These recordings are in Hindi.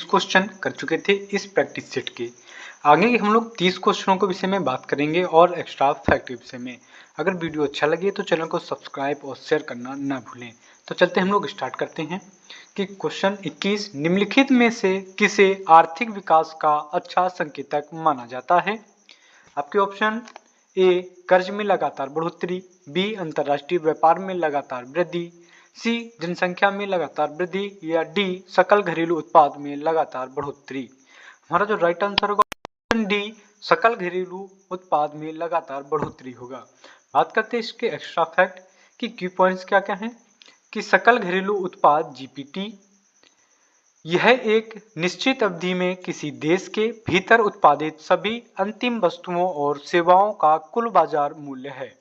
क्वेश्चन कर चुके थे इस प्रैक्टिस सेट के। आगे हम लोग 30 क्वेश्चनों के विषय में बात करेंगे और एक्स्ट्रा फैक्ट के विषय में। अगर वीडियो अच्छा लगे तो चैनल को सब्सक्राइब और शेयर करना ना भूलें। तो चलते हम लोग स्टार्ट करते हैं कि क्वेश्चन 21 निम्नलिखित में से किसे आर्थिक विकास का अच्छा संकेतक माना जाता है। आपके ऑप्शन ए कर्ज में लगातार बढ़ोतरी, बी अंतर्राष्ट्रीय व्यापार में लगातार वृद्धि, सी जनसंख्या में लगातार वृद्धि या डी सकल घरेलू उत्पाद में लगातार बढ़ोतरी। हमारा जो राइट आंसर होगा ऑप्शन डी सकल घरेलू उत्पाद में लगातार बढ़ोतरी होगा। बात करते हैं इसके एक्स्ट्रा फैक्ट कि की पॉइंट्स क्या क्या हैं कि सकल घरेलू उत्पाद जीपीटी यह एक निश्चित अवधि में किसी देश के भीतर उत्पादित सभी अंतिम वस्तुओं और सेवाओं का कुल बाजार मूल्य है।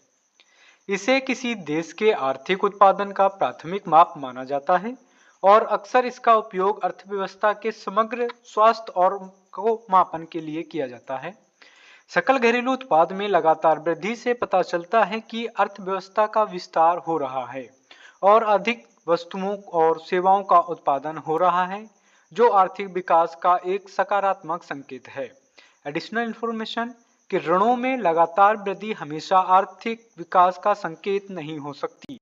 इसे किसी देश के आर्थिक उत्पादन का प्राथमिक माप माना जाता है और अक्सर इसका उपयोग अर्थव्यवस्था के समग्र स्वास्थ्य और को मापन के लिए किया जाता है। सकल घरेलू उत्पाद में लगातार वृद्धि से पता चलता है कि अर्थव्यवस्था का विस्तार हो रहा है और अधिक वस्तुओं और सेवाओं का उत्पादन हो रहा है, जो आर्थिक विकास का एक सकारात्मक संकेत है। एडिशनल इंफॉर्मेशन कि ऋणों में लगातार वृद्धि हमेशा आर्थिक विकास का संकेत नहीं हो सकती।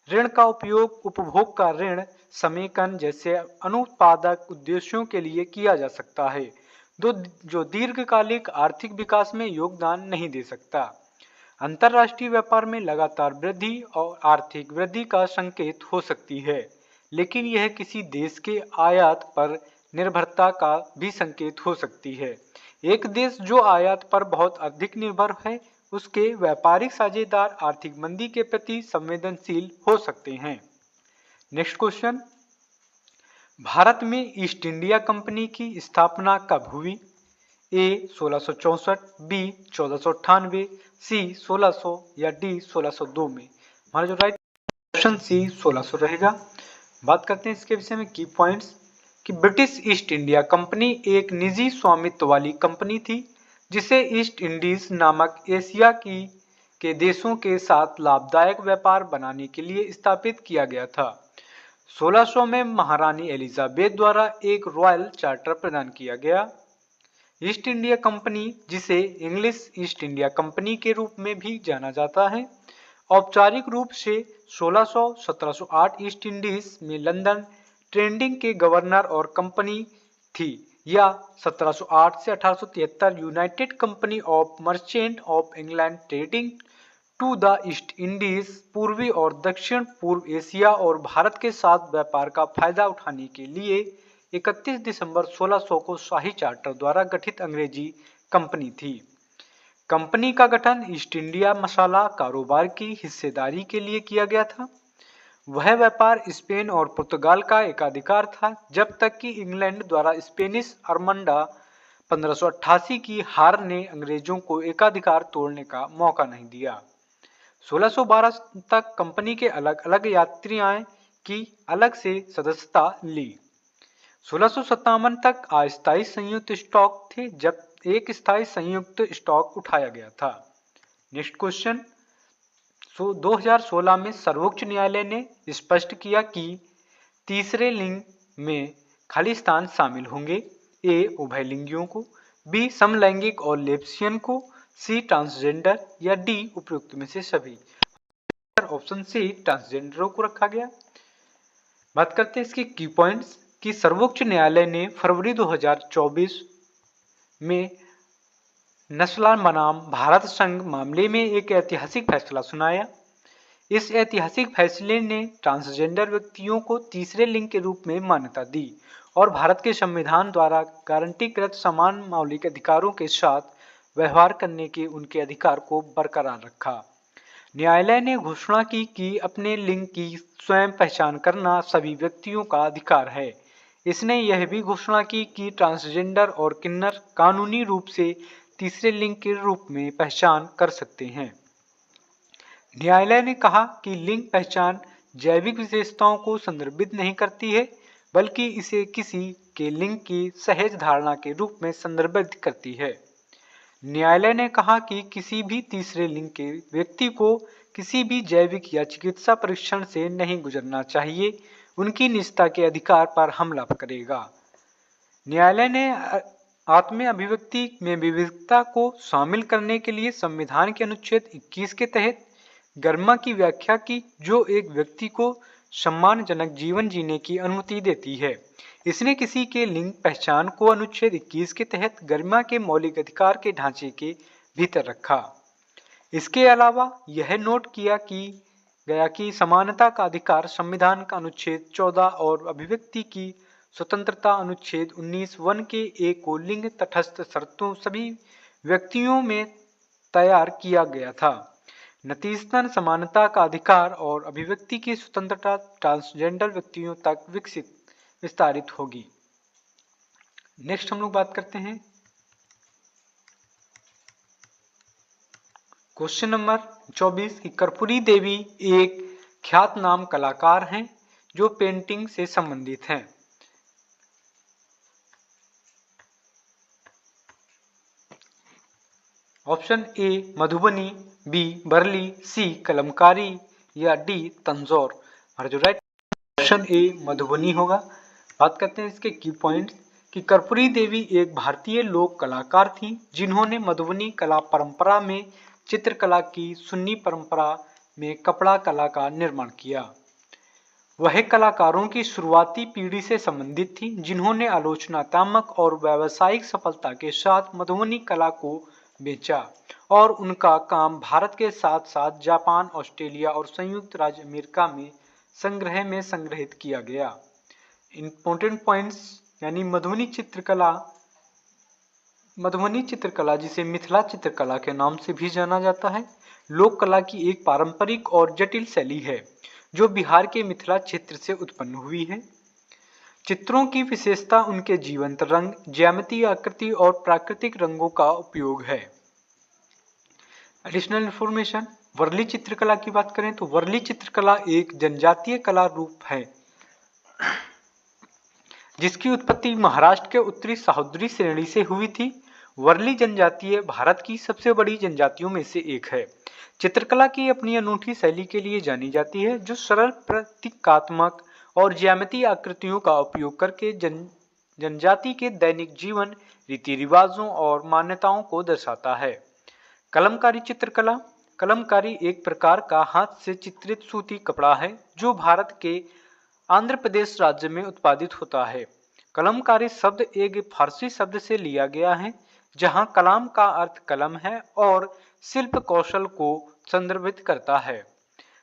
ऋण का उपयोग उपभोग का ऋण समेकन जैसे अनुत्पादक उद्देश्यों के लिए किया जा सकता है, जो दीर्घकालिक आर्थिक विकास में योगदान नहीं दे सकता। अंतर्राष्ट्रीय व्यापार में लगातार वृद्धि और आर्थिक वृद्धि का संकेत हो सकती है, लेकिन यह किसी देश के आयात पर निर्भरता का भी संकेत हो सकती है। एक देश जो आयात पर बहुत अधिक निर्भर है, उसके व्यापारिक साझेदार आर्थिक मंदी के प्रति संवेदनशील हो सकते हैं। नेक्स्ट क्वेश्चन, भारत में ईस्ट इंडिया कंपनी की स्थापना कब हुई। ए 1664, बी 1498, सी 1600 या डी 1602 में। हमारा जो राइट ऑप्शन सी 1600 रहेगा। बात करते हैं इसके विषय में की पॉइंट्स कि ब्रिटिश ईस्ट इंडिया कंपनी एक निजी स्वामित्व वाली कंपनी थी जिसे ईस्ट इंडीज नामक एशिया के देशों के साथ लाभदायक व्यापार बनाने के लिए स्थापित किया गया था। 1600 में महारानी एलिजाबेथ द्वारा एक रॉयल चार्टर प्रदान किया गया। ईस्ट इंडिया कंपनी, जिसे इंग्लिश ईस्ट इंडिया कंपनी के रूप में भी जाना जाता है, औपचारिक रूप से 1600-1708 ईस्ट इंडीज में लंदन ट्रेडिंग के गवर्नर और कंपनी थी, या 1708 से 1873 United Company of Merchant of England trading to the East Indies पूर्वी और दक्षिण पूर्व एशिया और भारत के साथ व्यापार का फायदा उठाने के लिए 31 दिसंबर 1600 को शाही चार्टर द्वारा गठित अंग्रेजी कंपनी थी। कंपनी का गठन ईस्ट इंडिया मसाला कारोबार की हिस्सेदारी के लिए किया गया था। वह व्यापार स्पेन और पुर्तगाल का एकाधिकार था, जब तक कि इंग्लैंड द्वारा स्पेनिश अरमंडा 1588 की हार ने अंग्रेजों को एकाधिकार तोड़ने का मौका नहीं दिया। 1612 तक कंपनी के अलग अलग यात्रियां की अलग से सदस्यता ली। 1657 तक अस्थायी संयुक्त स्टॉक थे, जब एक स्थायी संयुक्त स्टॉक उठाया गया था। नेक्स्ट क्वेश्चन, 2016 में सर्वोच्च न्यायालय ने स्पष्ट किया कि तीसरे लिंग में खाली स्थान शामिल होंगे। ए उभयलिंगियों को, बी समलैंगिक और लेस्बियन को, सी ट्रांसजेंडर या डी उपयुक्त में से सभी। ऑप्शन सी ट्रांसजेंडरों को रखा गया। बात करते हैं इसके की पॉइंट्स कि सर्वोच्च न्यायालय ने फरवरी 2024 में नस्ल बनाम भारत संघ मामले में एक ऐतिहासिक फैसला सुनाया। इस ऐतिहासिक फैसले ने ट्रांसजेंडर व्यक्तियों को तीसरे लिंग के रूप में मान्यता दी और भारत के संविधान द्वारा गारंटीकृत समान मौलिक अधिकारों के साथ व्यवहार करने के उनके अधिकार को बरकरार रखा। न्यायालय ने घोषणा की कि अपने लिंग की स्वयं पहचान करना सभी व्यक्तियों का अधिकार है। इसने यह भी घोषणा की कि ट्रांसजेंडर और किन्नर कानूनी रूप से तीसरे लिंग के रूप में पहचान कर सकते हैं। न्यायालय ने कहा कि लिंग पहचान जैविक विशेषताओं को संदर्भित नहीं करती है, बल्कि इसे किसी के लिंग की सहज धारणा के रूप में संदर्भित करती है। न्यायालय ने कहा कि किसी भी तीसरे लिंग के व्यक्ति को किसी भी जैविक या चिकित्सा परीक्षण से नहीं गुजरना चाहिए, उनकी निजता के अधिकार पर हमला करेगा। न्यायालय ने आत्म अभिव्यक्ति में विविधता को शामिल करने के लिए संविधान के अनुच्छेद 21 के तहत गरिमा की व्याख्या की, जो एक व्यक्ति को सम्मानजनक जीवन जीने की अनुमति देती है। इसने किसी के लिंग पहचान को अनुच्छेद 21 के तहत गरिमा के मौलिक अधिकार के ढांचे के भीतर रखा। इसके अलावा यह नोट किया गया कि समानता का अधिकार संविधान का अनुच्छेद 14 और अभिव्यक्ति की स्वतंत्रता अनुच्छेद 19(1) के एक को लिंग तटस्थ शर्तों सभी व्यक्तियों में तैयार किया गया था। नतीजतन समानता का अधिकार और अभिव्यक्ति की स्वतंत्रता ट्रांसजेंडर व्यक्तियों तक विस्तारित होगी। नेक्स्ट हम लोग बात करते हैं क्वेश्चन नंबर 24 की कर्पूरी देवी एक ख्यातनाम कलाकार हैं जो पेंटिंग से संबंधित हैं। Option A Madhubani, B Warli, C Kalamkari या डी तंजौर। हमारा जो राइट ऑप्शन ए मधुबनी होगा। बात करते हैं इसके की पॉइंट्स कि कर्पूरी देवी एक भारतीय लोक कलाकार थी जिन्होंने मधुबनी कला परंपरा में चित्रकला की, सुन्नी परंपरा में कपड़ा कला का निर्माण किया। वह कलाकारों की शुरुआती पीढ़ी से संबंधित थी जिन्होंने आलोचनात्मक और व्यावसायिक सफलता के साथ मधुबनी कला को बेचा और उनका काम भारत के साथ साथ जापान, ऑस्ट्रेलिया और संयुक्त राज्य अमेरिका में संग्रह में संग्रहित किया गया। इंपॉर्टेंट पॉइंट्स यानी मधुबनी चित्रकला जिसे मिथिला चित्रकला के नाम से भी जाना जाता है, लोक कला की एक पारंपरिक और जटिल शैली है जो बिहार के मिथिला क्षेत्र से उत्पन्न हुई है। चित्रों की विशेषता उनके जीवंत रंग, ज्यामितीय आकृति और प्राकृतिक रंगों का उपयोग है। एडिशनल इंफॉर्मेशन, वर्ली चित्रकला की बात करें तो वर्ली चित्रकला एक जनजातीय कला रूप है जिसकी उत्पत्ति महाराष्ट्र के उत्तरी सह्याद्री श्रेणी से हुई थी। वर्ली जनजातीय भारत की सबसे बड़ी जनजातियों में से एक है। चित्रकला की अपनी अनूठी शैली के लिए जानी जाती है जो सरल प्रतीकात्मक और ज्यामितीय आकृतियों का उपयोग करके जनजाति के दैनिक जीवन, रीति रिवाजों और मान्यताओं को दर्शाता है। कलमकारी चित्रकला, कलमकारी एक प्रकार का हाथ से चित्रित सूती कपड़ा है जो भारत के आंध्र प्रदेश राज्य में उत्पादित होता है। कलमकारी शब्द एक फारसी शब्द से लिया गया है जहां कलाम का अर्थ कलम है और शिल्प कौशल को संदर्भित करता है।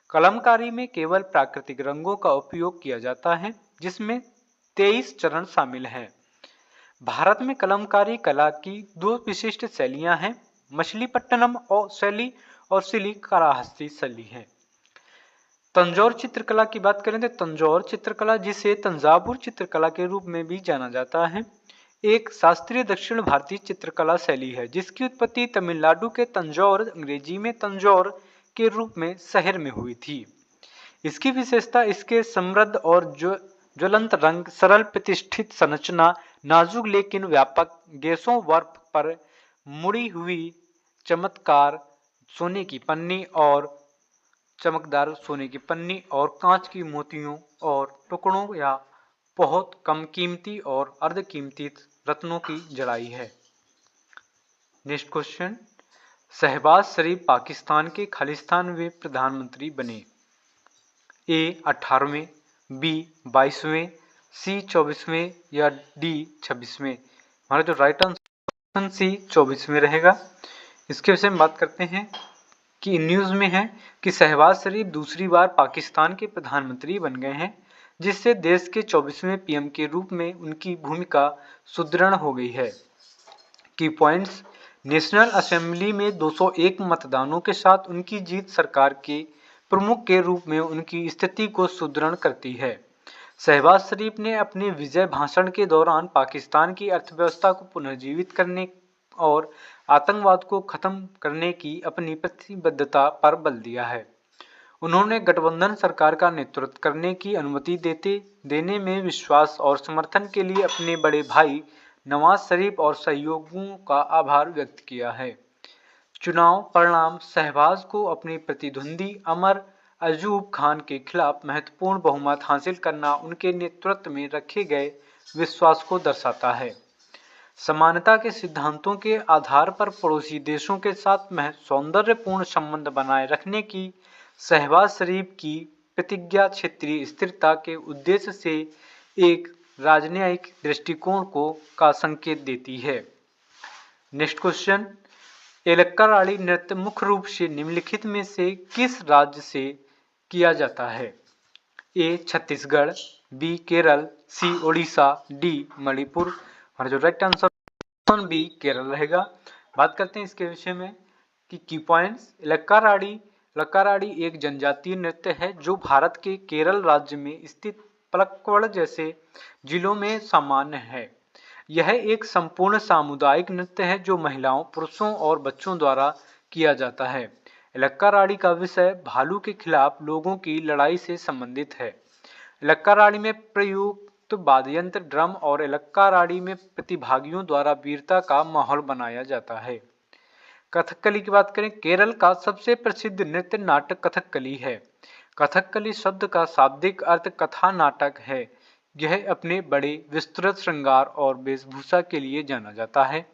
कलमकारी में केवल प्राकृतिक रंगों का उपयोग किया जाता है जिसमें 23 चरण शामिल हैं। भारत में कलमकारी कला की दो विशिष्ट शैलियां हैं, मछलीपट्टनम और शैली और श्रीकाराहस्ती शैली है। तंजौर चित्रकला की बात करें तो तंजौर चित्रकला जिसे तंजावुर चित्रकला के रूप में भी जाना जाता है, एक शास्त्रीय दक्षिण भारतीय चित्रकला शैली है जिसकी उत्पत्ति तमिलनाडु के तंजौर, अंग्रेजी में तंजौर के रूप में शहर में हुई थी। इसकी विशेषता इसके समृद्ध और ज्वलंत रंग, सरल प्रतिष्ठित संरचना, नाजुक लेकिन व्यापक गेसों वर्क पर मुड़ी हुई चमकदार सोने की पन्नी और कांच की मोतियों और टुकड़ों या बहुत कम कीमती और अर्ध कीमती रत्नों की जड़ाई है। नेक्स्ट क्वेश्चन, शहबाज शरीफ पाकिस्तान के खालिस्तान में प्रधानमंत्री बने। ए 18वें, बी 22वें, सी 24वें या डी 26वें। हमारा जो राइट आंसर सी 24वें रहेगा। इसके विषय में बात करते हैं कि न्यूज़ में है कि शहबाज शरीफ दूसरी बार पाकिस्तान के प्रधानमंत्री बन गए हैं जिससे देश के 24वें पीएम के रूप में उनकी भूमिका सुदृढ़ हो गई है। की पॉइंट्स, नेशनल असेंबली में 201 मतदानों के साथ उनकी जीत सरकार के प्रमुख के रूप में उनकी स्थिति को सुदृढ़ करती है। शहबाज शरीफ ने अपने विजय भाषण के दौरान पाकिस्तान की अर्थव्यवस्था को पुनर्जीवित करने और आतंकवाद को खत्म करने की अपनी प्रतिबद्धता पर बल दिया है। उन्होंने गठबंधन सरकार का नेतृत्व करने की अनुमति देने में विश्वास और समर्थन के लिए अपने बड़े भाई नवाज शरीफ और सहयोगियों का आभार व्यक्त किया है। चुनाव परिणाम, शहबाज को अपने प्रतिद्वंदी अमर अयूब खान के खिलाफ महत्वपूर्ण बहुमत हासिल करना उनके नेतृत्व में रखे गए विश्वास को दर्शाता है। समानता के सिद्धांतों के आधार पर पड़ोसी देशों के साथ सौंदर्यपूर्ण संबंध बनाए रखने की शहबाज शरीफ की प्रतिज्ञा क्षेत्रीय स्थिरता के उद्देश्य से एक राजनयिक दृष्टिकोण का संकेत देती है। नेक्स्ट क्वेश्चन, एलक्काराड़ी नृत्य मुख्य रूप से निम्नलिखित में से किस राज्य से किया जाता है? A Chhattisgarh, B Kerala, C Odisha, D Manipur. हमारा जो right answer option B Kerala रहेगा। बात करते हैं इसके विषय में कि की पॉइंट्स। लक्काराड़ी एक जनजातीय नृत्य है जो भारत के केरल राज्य में स्थित पलक्कड़ जैसे जिलों में सामान्य है। यह एक संपूर्ण सामुदायिक नृत्य है जो महिलाओं, पुरुषों और बच्चों द्वारा किया जाता है। लक्काराड़ी का विषय भालू के खिलाफ लोगों की लड़ाई से संबंधित है। लक्काराड़ी में प्रयुक्त वाद्ययंत्र ड्रम और लक्काराड़ी में प्रतिभागियों द्वारा वीरता का माहौल बनाया जाता है। कथकली की बात करें, केरल का सबसे प्रसिद्ध नृत्य नाटक कथकली है। कथकली शब्द का शाब्दिक अर्थ कथा नाटक है। यह अपने बड़े विस्तृत श्रृंगार और वेशभूषा के लिए जाना जाता है।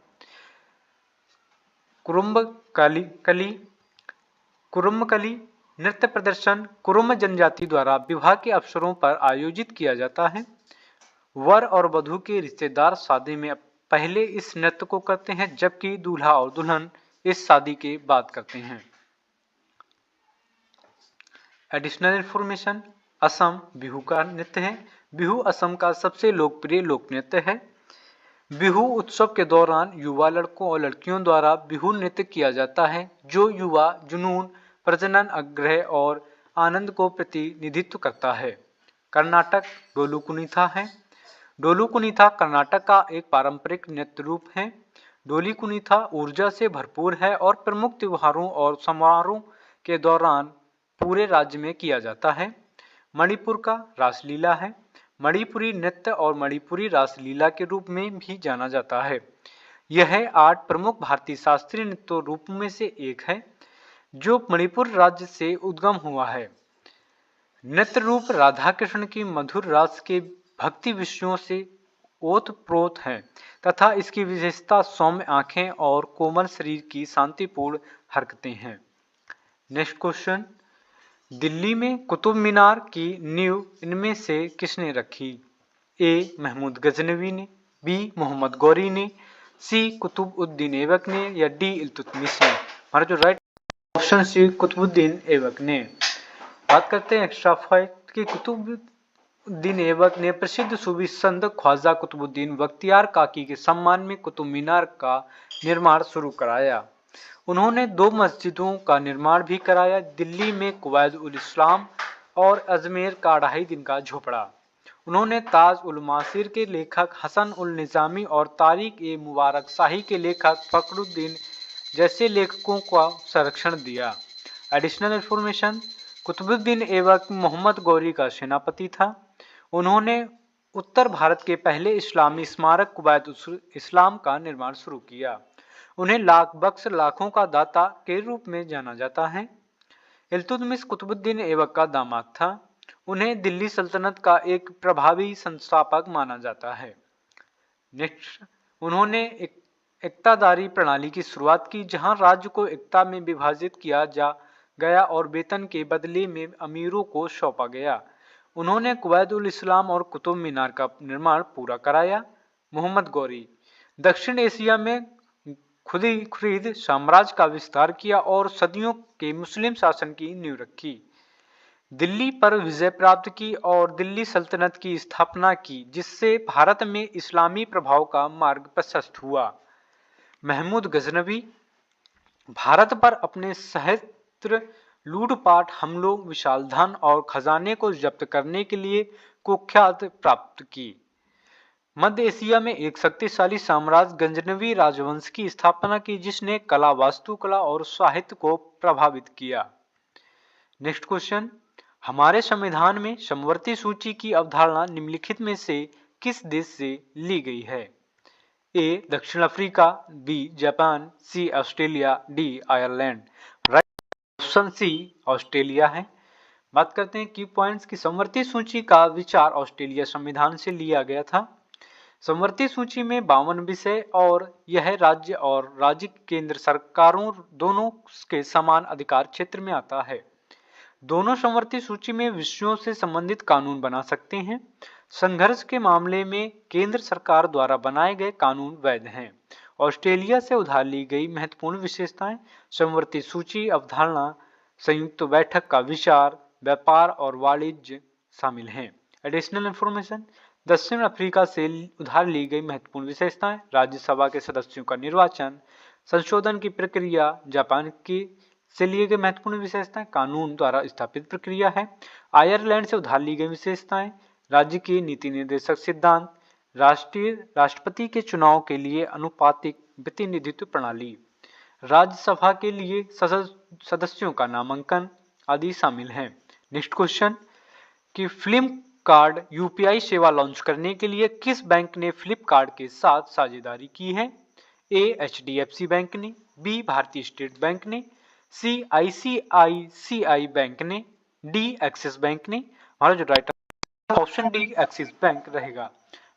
कुरुम्बकली नृत्य प्रदर्शन कुरुम जनजाति द्वारा विवाह के अवसरों पर आयोजित किया जाता है। वर और वधू के रिश्तेदार शादी में पहले इस नृत्य को करते हैं, जबकि दूल्हा और दुल्हन इस शादी के बाद करते हैं। एडिशनल इंफॉर्मेशन, असम बिहू का नृत्य है। बिहू असम का सबसे लोकप्रिय लोक नृत्य है। बिहू उत्सव के दौरान युवा लड़कों और लड़कियों द्वारा बिहू नृत्य किया जाता है जो युवा जुनून, प्रजनन, आग्रह और आनंद को प्रतिनिधित्व करता है। कर्नाटक डोलू कुनीथा है। डोलू कुनीथा कर्नाटक का एक पारंपरिक नृत्य रूप है। डोली कुनीथा ऊर्जा से भरपूर है और प्रमुख त्योहारों और समारोह के दौरान पूरे राज्य में किया जाता है। मणिपुर का रासलीला है। मणिपुरी नृत्य और मणिपुरी रासलीला के रूप में भी जाना जाता है। यह 8 प्रमुख भारतीय शास्त्रीय नृत्य रूपों में से एक है जो मणिपुर राज्य से उद्गम हुआ है। नृत्य रूप राधा कृष्ण की मधुर रास के भक्ति विषयों से ओतप्रोत है तथा इसकी विशेषता सौम्य आंखें और कोमल शरीर की शांतिपूर्ण हरकतें हैं। नेक्स्ट क्वेश्चन, दिल्ली में कुतुब मीनार की नींव इनमें से किसने रखी? ए महमूद गजनवी ने, बी मोहम्मद गौरी ने, सी कुतुबुद्दीन ऐबक ने या डी इल्तुतमिश ने। हमारा जो right option C Qutubuddin Aibak ने। बात करते हैं एक्स्ट्रा फैक्ट कि कुतुबुद्दीन ऐबक ने प्रसिद्ध सूफी संत ख्वाजा कुतुबुद्दीन बख्तियार काकी के सम्मान में कुतुब मीनार का निर्माण शुरू कराया। उन्होंने 2 मस्जिदों का निर्माण भी कराया, दिल्ली में कुवैत उल इस्लाम और अजमेर का 2.5 दिन का झोपड़ा। उन्होंने ताज उल मासिर के लेखक हसन उल निजामी और तारिक ए मुबारक शाही के लेखक फखरुद्दीन जैसे लेखकों को संरक्षण दिया। एडिशनल इंफॉर्मेशन, कुतुबुद्दीन ऐबक मोहम्मद गौरी का सेनापति था। उन्होंने उत्तर भारत के पहले इस्लामी स्मारक कुवैत उल इस्लाम का निर्माण शुरू किया। उन्हें लाख बख्श लाखों का दाता के रूप में जाना जाता है। इल्तुतमिश कुतुबुद्दीन ऐबक का दामाद था। उन्हें दिल्ली सल्तनत का एक प्रभावी संस्थापक माना जाता है। नेक्स्ट, उन्होंने एकतादारी प्रणाली की शुरुआत की जहां राज्य को एकता में विभाजित किया जा गया और वेतन के बदले में अमीरों को सौंपा गया। उन्होंने कुवैत उल इस्लाम और कुतुब मीनार का निर्माण पूरा कराया। मोहम्मद गौरी दक्षिण एशिया में खुद साम्राज्य का विस्तार किया और सदियों के मुस्लिम शासन की नींव रखी। दिल्ली पर विजय प्राप्त की और दिल्ली सल्तनत की स्थापना की, जिससे भारत में इस्लामी प्रभाव का मार्ग प्रशस्त हुआ। महमूद गजनवी भारत पर अपने सहस्त्र लूटपाट हमलों, विशाल धन और खजाने को जब्त करने के लिए कुख्यात प्राप्त की। मध्य एशिया में एक शक्तिशाली साम्राज्य गजनवी राजवंश की स्थापना की, जिसने कला, वास्तुकला और साहित्य को प्रभावित किया। नेक्स्ट क्वेश्चन, हमारे संविधान में समवर्ती सूची की अवधारणा निम्नलिखित में से किस देश से ली गई है? ए दक्षिण Africa, B Japan, C Australia, D Ireland. Right option C Australia है। बात करते हैं की पॉइंट्स की समवर्ती सूची का विचार ऑस्ट्रेलिया संविधान से लिया गया था। समवर्ती सूची में 52 विषय और यह राज्य और राज्य केंद्र सरकारों दोनों के समान अधिकार क्षेत्र में आता है। दोनों समवर्ती सूची में विषयों से संबंधित कानून बना सकते हैं। संघर्ष के मामले में केंद्र सरकार द्वारा बनाए गए कानून वैध हैं। ऑस्ट्रेलिया से उधार ली गई महत्वपूर्ण विशेषताएं। समवर्ती सूची अवधारणा, संयुक्त बैठक का विचार, व्यापार और वाणिज्य शामिल हैं। Additional information. दक्षिण अफ्रीका से उधार ली गई महत्वपूर्ण विशेषताएं। राज्यसभा के सदस्यों का निर्वाचन, संशोधन की प्रक्रिया। जापान की से लिए गए महत्वपूर्ण विशेषताएं कानून द्वारा स्थापित प्रक्रिया है। आयरलैंड से उधार ली गई विशेषताएं। राज्य की नीति निर्देशक सिद्धांत, राष्ट्रपति के चुनाव के लिए अनुपातिक प्रतिनिधित्व प्रणाली, राज्यसभा के लिए सदस्यों का नामांकन आदि शामिल हैं। नेक्स्ट क्वेश्चन कि फ्लिपकार्ट यूपीआई सेवा लॉन्च करने के लिए किस बैंक ने फ्लिपकार्ट के साथ साझेदारी की है? ए एचडीएफसी बैंक ने, बी भारतीय स्टेट बैंक ने, सी आईसीआईसीआई बैंक ने, डी एक्सिस बैंक ने। हमारा जो right option D axis bank रहेगा।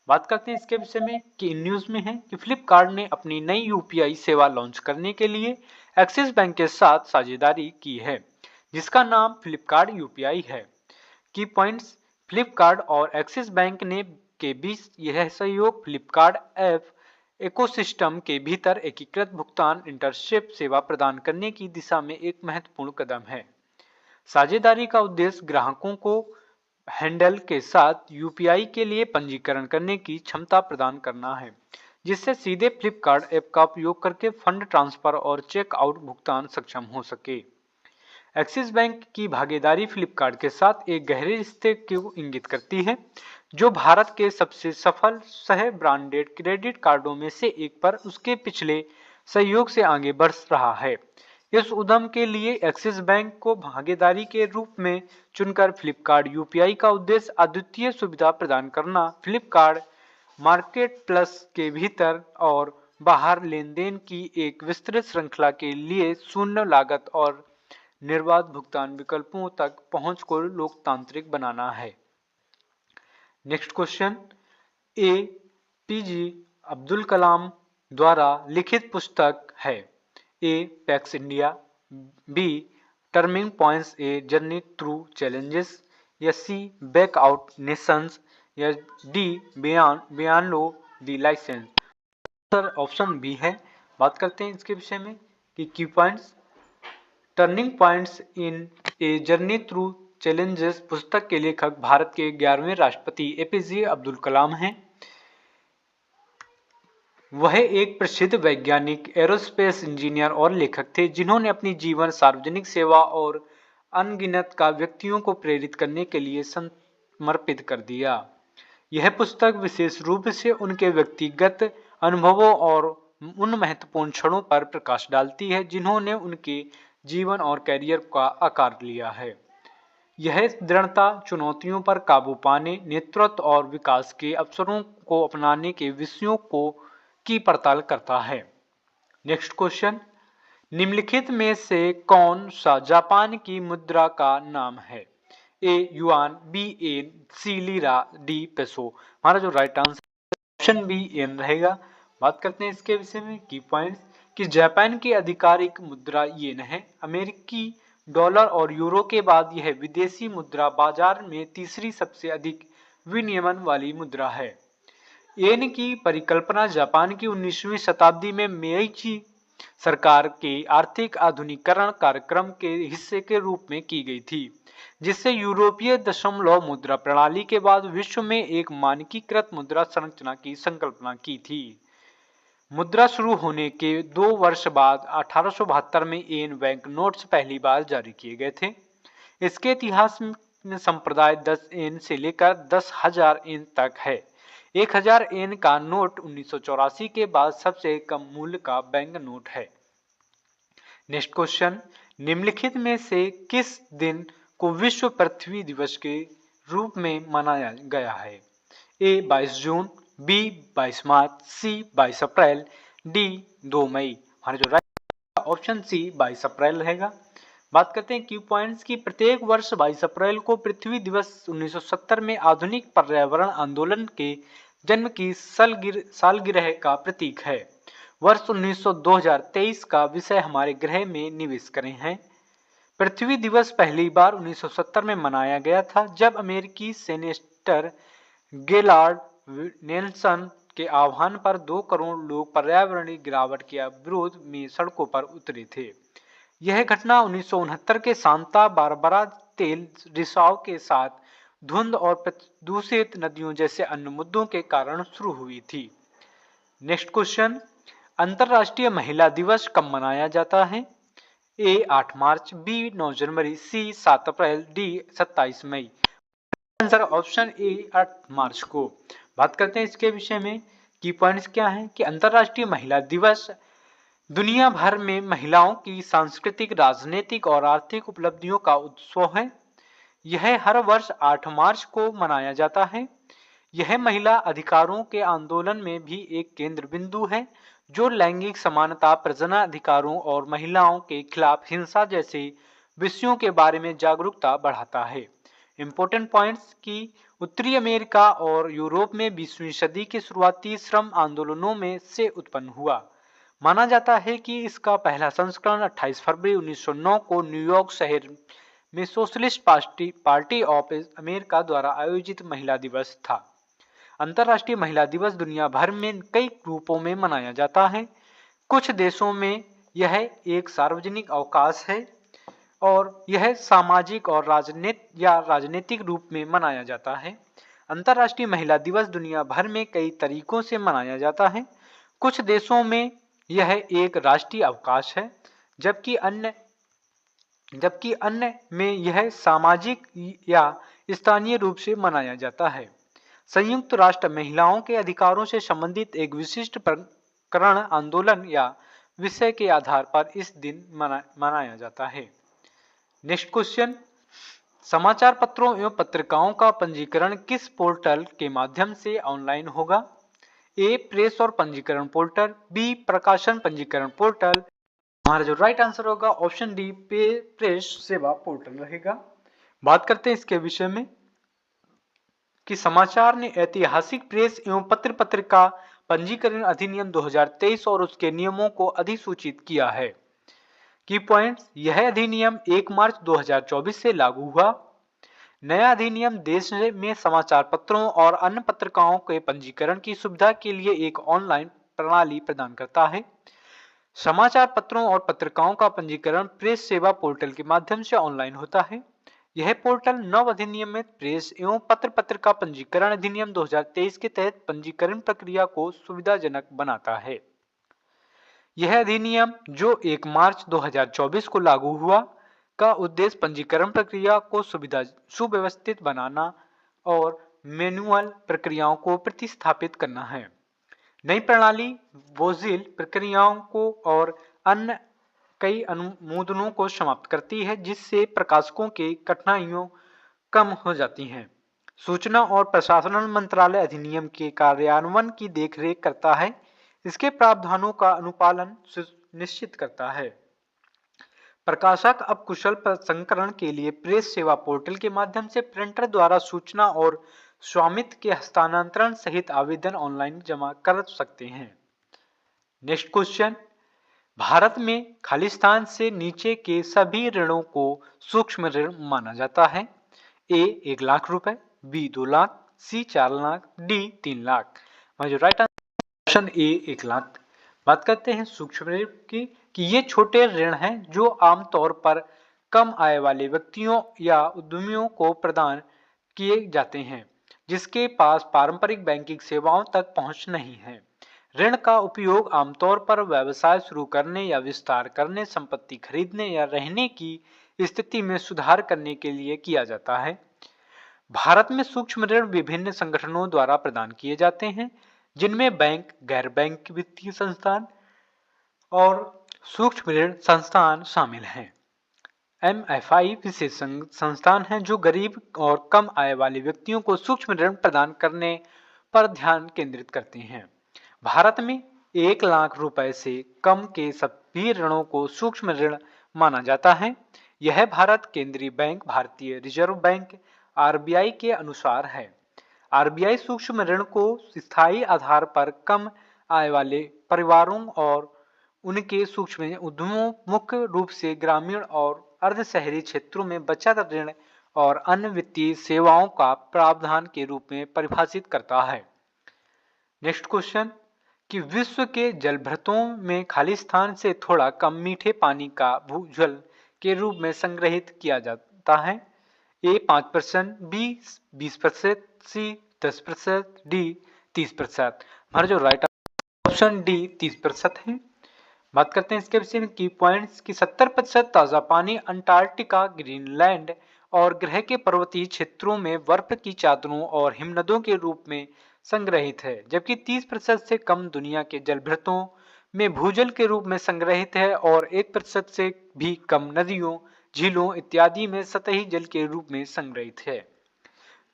बात करते हैं इसके विषय में कि न्यूज में है कि फ्लिपकार्ट ने अपनी नई यूपीआई सेवा लॉन्च करने के लिए एक्सिस बैंक के साथ साझेदारी की है, जिसका नाम फ्लिपकार्ट यूपीआई है। की पॉइंट्स। फ्लिपकार्ट और एक्सिस बैंक ने के बीच यह सहयोग फ्लिपकार्ट ऐप इकोसिस्टम के भीतर एकीकृत भुगतान इंटरशिप सेवा प्रदान करने की दिशा में एक महत्वपूर्ण कदम है। साझेदारी का उद्देश्य ग्राहकों को हैंडल के साथ यूपीआई के लिए पंजीकरण करने की क्षमता प्रदान करना है, जिससे सीधे फ्लिपकार्ट ऐप का उपयोग करके फंड ट्रांसफर और चेकआउट भुगतान सक्षम हो सके। एक्सिस बैंक की भागीदारी फ्लिपकार्ट के साथ एक गहरे रिश्ते को इंगित करती है, जो भारत के सबसे सफल सह ब्रांडेड क्रेडिट कार्डों में से एक पर उसके पिछले सहयोग से आगे बढ़ रहा है। इस उद्यम के लिए एक्सिस बैंक को भागीदारी के रूप में चुनकर फ्लिपकार्ट यूपीआई का उद्देश्य अद्वितीय सुविधा प्रदान करना, फ्लिपकार्ट मार्केट प्लस के भीतर और बाहर लेनदेन की एक विस्तृत श्रृंखला के लिए शून्य लागत और निर्बाध भुगतान विकल्पों तक पहुंच को लोकतांत्रिक बनाना है। Next question, A P J Abdul Kalam द्वारा लिखित पुस्तक है? A Pax India, B turning points a journey through challenges, या सी बैक आउट नेशंस, या D beyond the license. Sir option B है। बात करते हैं इसके विषय में कि की points. Turning points in a journey through challenges पुस्तक के लेखक भारत के 11वें राष्ट्रपति एपीजे अब्दुल कलाम हैं। वह एक प्रसिद्ध वैज्ञानिक, एरोस्पेस इंजीनियर और लेखक थे, जिन्होंने अपनी जीवन सार्वजनिक सेवा और अनगिनत का व्यक्तियों को प्रेरित करने के लिए समर्पित कर दिया। यह पुस्तक विशेष रूप से उनके व्यक्तिगत अनुभवों और उन महत्वपूर्ण क्षणों पर प्रकाश डालती है जिन्होंने उनके जीवन और कैरियर का आकार लिया है। यह दृढ़ता, चुनौतियों पर काबू पाने, नेतृत्व और विकास के अवसरों को अपनाने के विषयों को की पड़ताल करता है। नेक्स्ट क्वेश्चन, निम्नलिखित में से कौन सा जापान की मुद्रा का नाम है? A yuan, B yen, C lira, D peso. हमारा जो right answer option B yen रहेगा। बात करते हैं इसके विषय में की पॉइंट्स कि जापान की आधिकारिक मुद्रा येन है। अमेरिकी डॉलर और यूरो के बाद यह विदेशी मुद्रा बाजार में तीसरी सबसे अधिक विनियमन वाली मुद्रा है। येन की परिकल्पना जापान की 19वीं शताब्दी में मेइची सरकार के आर्थिक आधुनिकीकरण कार्यक्रम के हिस्से के रूप में की गई थी, जिससे यूरोपीय दशमलव मुद्रा प्रणाली के बाद विश्व में एक मानकीकृत मुद्रा संरचना की संकल्पना की थी। मुद्रा शुरू होने के 2 वर्ष बाद 1872 में येन बैंक नोट्स पहली बार जारी किए गए थे। इसके इतिहास में संप्रदाय 10 येन से लेकर 10,000 येन तक है। 1000 येन का नोट 1984 के बाद सबसे कम मूल्य का बैंक नोट है। नेक्स्ट क्वेश्चन, निम्नलिखित में से किस दिन को विश्व पृथ्वी दिवस के रूप में मनाया गया है? ए 22 जून, बी 22 मार्च, सी 22 अप्रैल, डी 2 मई। हमारा जो राइट ऑप्शन सी 22 अप्रैल रहेगा। बात करते हैं की पॉइंट्स की प्रत्येक वर्ष 22 अप्रैल को पृथ्वी दिवस 1970 में आधुनिक पर्यावरण आंदोलन के जन्म की सालगिरह का प्रतीक है। वर्ष 2023 का विषय हमारे ग्रह में निवेश करें है। पृथ्वी दिवस पहली बार 1970 में मनाया गया था, जब अमेरिकी सेनेटर गेलार्ड नेल्सन के आह्वान पर 2 करोड़ लोग पर्यावरणीय गिरावट के विरोध में सड़कों पर उतरे थे। यह घटना 1969 के सांता बारबरा तेल रिसाव के साथ धुंध और प्रदूषित नदियों जैसे अन्य मुद्दों के कारण शुरू हुई थी। नेक्स्ट क्वेश्चन, अंतरराष्ट्रीय महिला दिवस कब मनाया जाता है? ए 8 मार्च, बी 9 जनवरी, सी 7 अप्रैल, डी 27 मई। आंसर ऑप्शन ए 8 मार्च को। बात करते हैं इसके विषय में। की पॉइंट्स क्या हैं कि अंतरराष्ट्रीय महिला दिवस दुनिया भर में महिलाओं की सांस्कृतिक, राजनीतिक और आर्थिक उपलब्धियों का उत्सव है। यह हर वर्ष 8 मार्च को मनाया जाता है। यह महिला अधिकारों के आंदोलन में भी एक केंद्र बिंदु है, जो लैंगिक समानता, प्रजनन अधिकारों और महिलाओं के खिलाफ हिंसा जैसे विषयों के बारे में जागरूकता बढ़ाता है। इंपॉर्टेंट पॉइंट्स की उत्तरी अमेरिका और यूरोप में 20वीं सदी के शुरुआती श्रम आंदोलनों में से उत्पन्न हुआ। माना जाता है कि इसका पहला संस्करण 28 फरवरी 1909 को न्यूयॉर्क शहर में सोशलिस्ट पार्टी ऑफ अमेरिका द्वारा आयोजित महिला दिवस था। अंतर्राष्ट्रीय महिला दिवस दुनिया भर में कई रूपों में मनाया जाता है। कुछ देशों में यह एक सार्वजनिक अवकाश है और यह सामाजिक और राजनीतिक रूप में मनाया जाता है। अंतर्राष्ट्रीय महिला दिवस दुनिया भर में कई तरीकों से मनाया जाता है। कुछ देशों में यह एक राष्ट्रीय अवकाश है, जबकि अन्य में यह सामाजिक या स्थानीय रूप से मनाया जाता है। संयुक्त राष्ट्र महिलाओं के अधिकारों से संबंधित एक विशिष्ट प्रकरण, आंदोलन या विषय के आधार पर इस दिन मनाया जाता है। नेक्स्ट क्वेश्चन, समाचार पत्रों एवं पत्रिकाओं का पंजीकरण किस पोर्टल के माध्यम से ऑनलाइन होगा? ए प्रेस और पंजीकरण पोर्टल, बी प्रकाशन पंजीकरण पोर्टल। हमारा जो राइट आंसर होगा ऑप्शन डी प्रेस सेवा पोर्टल रहेगा। बात करते हैं इसके विषय में कि समाचार ने ऐतिहासिक प्रेस एवं पत्र पत्रिका पंजीकरण अधिनियम 2023 और उसके नियमों को अधिसूचित किया है। की पॉइंट्स, यह अधिनियम 1 मार्च 2024 से लागू हुआ। नया अधिनियम देश में समाचार पत्रों और अन्य पत्रिकाओं के पंजीकरण की सुविधा के लिए एक ऑनलाइन प्रणाली प्रदान करता है। समाचार पत्रों और पत्रिकाओं का पंजीकरण प्रेस सेवा पोर्टल के माध्यम से ऑनलाइन होता है। यह पोर्टल नव अधिनियमित प्रेस एवं पत्र पत्रिका पंजीकरण अधिनियम 2023 के तहत पंजीकरण प्रक्रिया को सुविधाजनक बनाता है। यह अधिनियम जो 1 मार्च 2024 को लागू हुआ का उद्देश्य पंजीकरण प्रक्रिया को सुव्यवस्थित बनाना और मैनुअल प्रक्रियाओं को प्रतिस्थापित करना है। नई प्रणाली बोझिल प्रक्रियाओं को और अन्य कई अनुमोदनों को समाप्त करती है, जिससे प्रकाशकों के कठिनाइयों कम हो जाती हैं। सूचना और प्रसारण मंत्रालय अधिनियम के कार्यान्वयन की देखरेख करता है। इसके प्रावधानों का अनुपालन सुनिश्चित करता है। प्रकाशक अब कुशल संस्करण के लिए प्रेस सेवा पोर्टल के माध्यम से प्रिंटर द्वारा सूचना और स्वामित्व के हस्तांतरण सहित आवेदन ऑनलाइन जमा कर सकते हैं। नेक्स्ट क्वेश्चन, भारत में खालिस्तान से नीचे के सभी ऋणों को सूक्ष्म ऋण माना जाता है। ए 1 लाख रुपए, बी 2 लाख, सी 4 लाख, डी 3 लाख। जो राइट आंसर ऑप्शन ए 1 लाख। बात करते हैं सूक्ष्म ऋण की कि ये छोटे ऋण हैं जो आमतौर पर कम आय वाले व्यक्तियों या उद्यमियों को प्रदान किए जाते हैं, जिसके पास पारंपरिक बैंकिंग सेवाओं तक पहुंच नहीं है। ऋण का उपयोग आमतौर पर व्यवसाय शुरू करने या विस्तार करने, संपत्ति खरीदने या रहने की स्थिति में सुधार करने के लिए किया जाता है। भारत में सूक्ष्म ऋण विभिन्न संगठनों द्वारा प्रदान किए जाते हैं, जिनमें बैंक, गैर बैंक वित्तीय संस्थान और सूक्ष्म ऋण संस्थान शामिल हैं। MFI विशेष संस्थान हैं जो गरीब और कम आय वाले व्यक्तियों को सूक्ष्म ऋण प्रदान करने पर ध्यान केंद्रित करते हैं। भारत में 1 लाख रुपए से कम के सभी ऋणों को सूक्ष्म ऋण माना जाता है। यह भारत केंद्रीय बैंक, भारतीय रिजर्व बैंक RBI के अनुसार है। आरबीआई सूक्ष्म ऋण को स्थायी आधार पर कम आय वाले परिवारों और उनके सूक्ष्म उद्यमों, मुख्य रूप से ग्रामीण और अर्ध शहरी क्षेत्रों में बचत ऋण और अन्य वित्तीय सेवाओं का प्रावधान के रूप में परिभाषित करता है। नेक्स्ट क्वेश्चन कि विश्व के जलभृतों में खाली स्थान से थोड़ा कम मीठे पानी का भूजल के रूप में संग्रहित किया जाता है। ए 5%, बी 20%, सी 10%, डी 30%। हमारा जो राइट ऑप्शन डी 30% है। बात करते हैं इसके विषय में की पॉइंट्स की 70% ताजा पानी अंटार्कटिका, ग्रीनलैंड और ग्रह के पर्वतीय क्षेत्रों में बर्फ की चादरों और हिमनदों के रूप में संग्रहित है, जबकि 30% से कम दुनिया के जलभृतों में भूजल के रूप में संग्रहित है और 1% से भी कम नदियों, झीलों इत्यादि में सतही जल के रूप में संग्रहित है।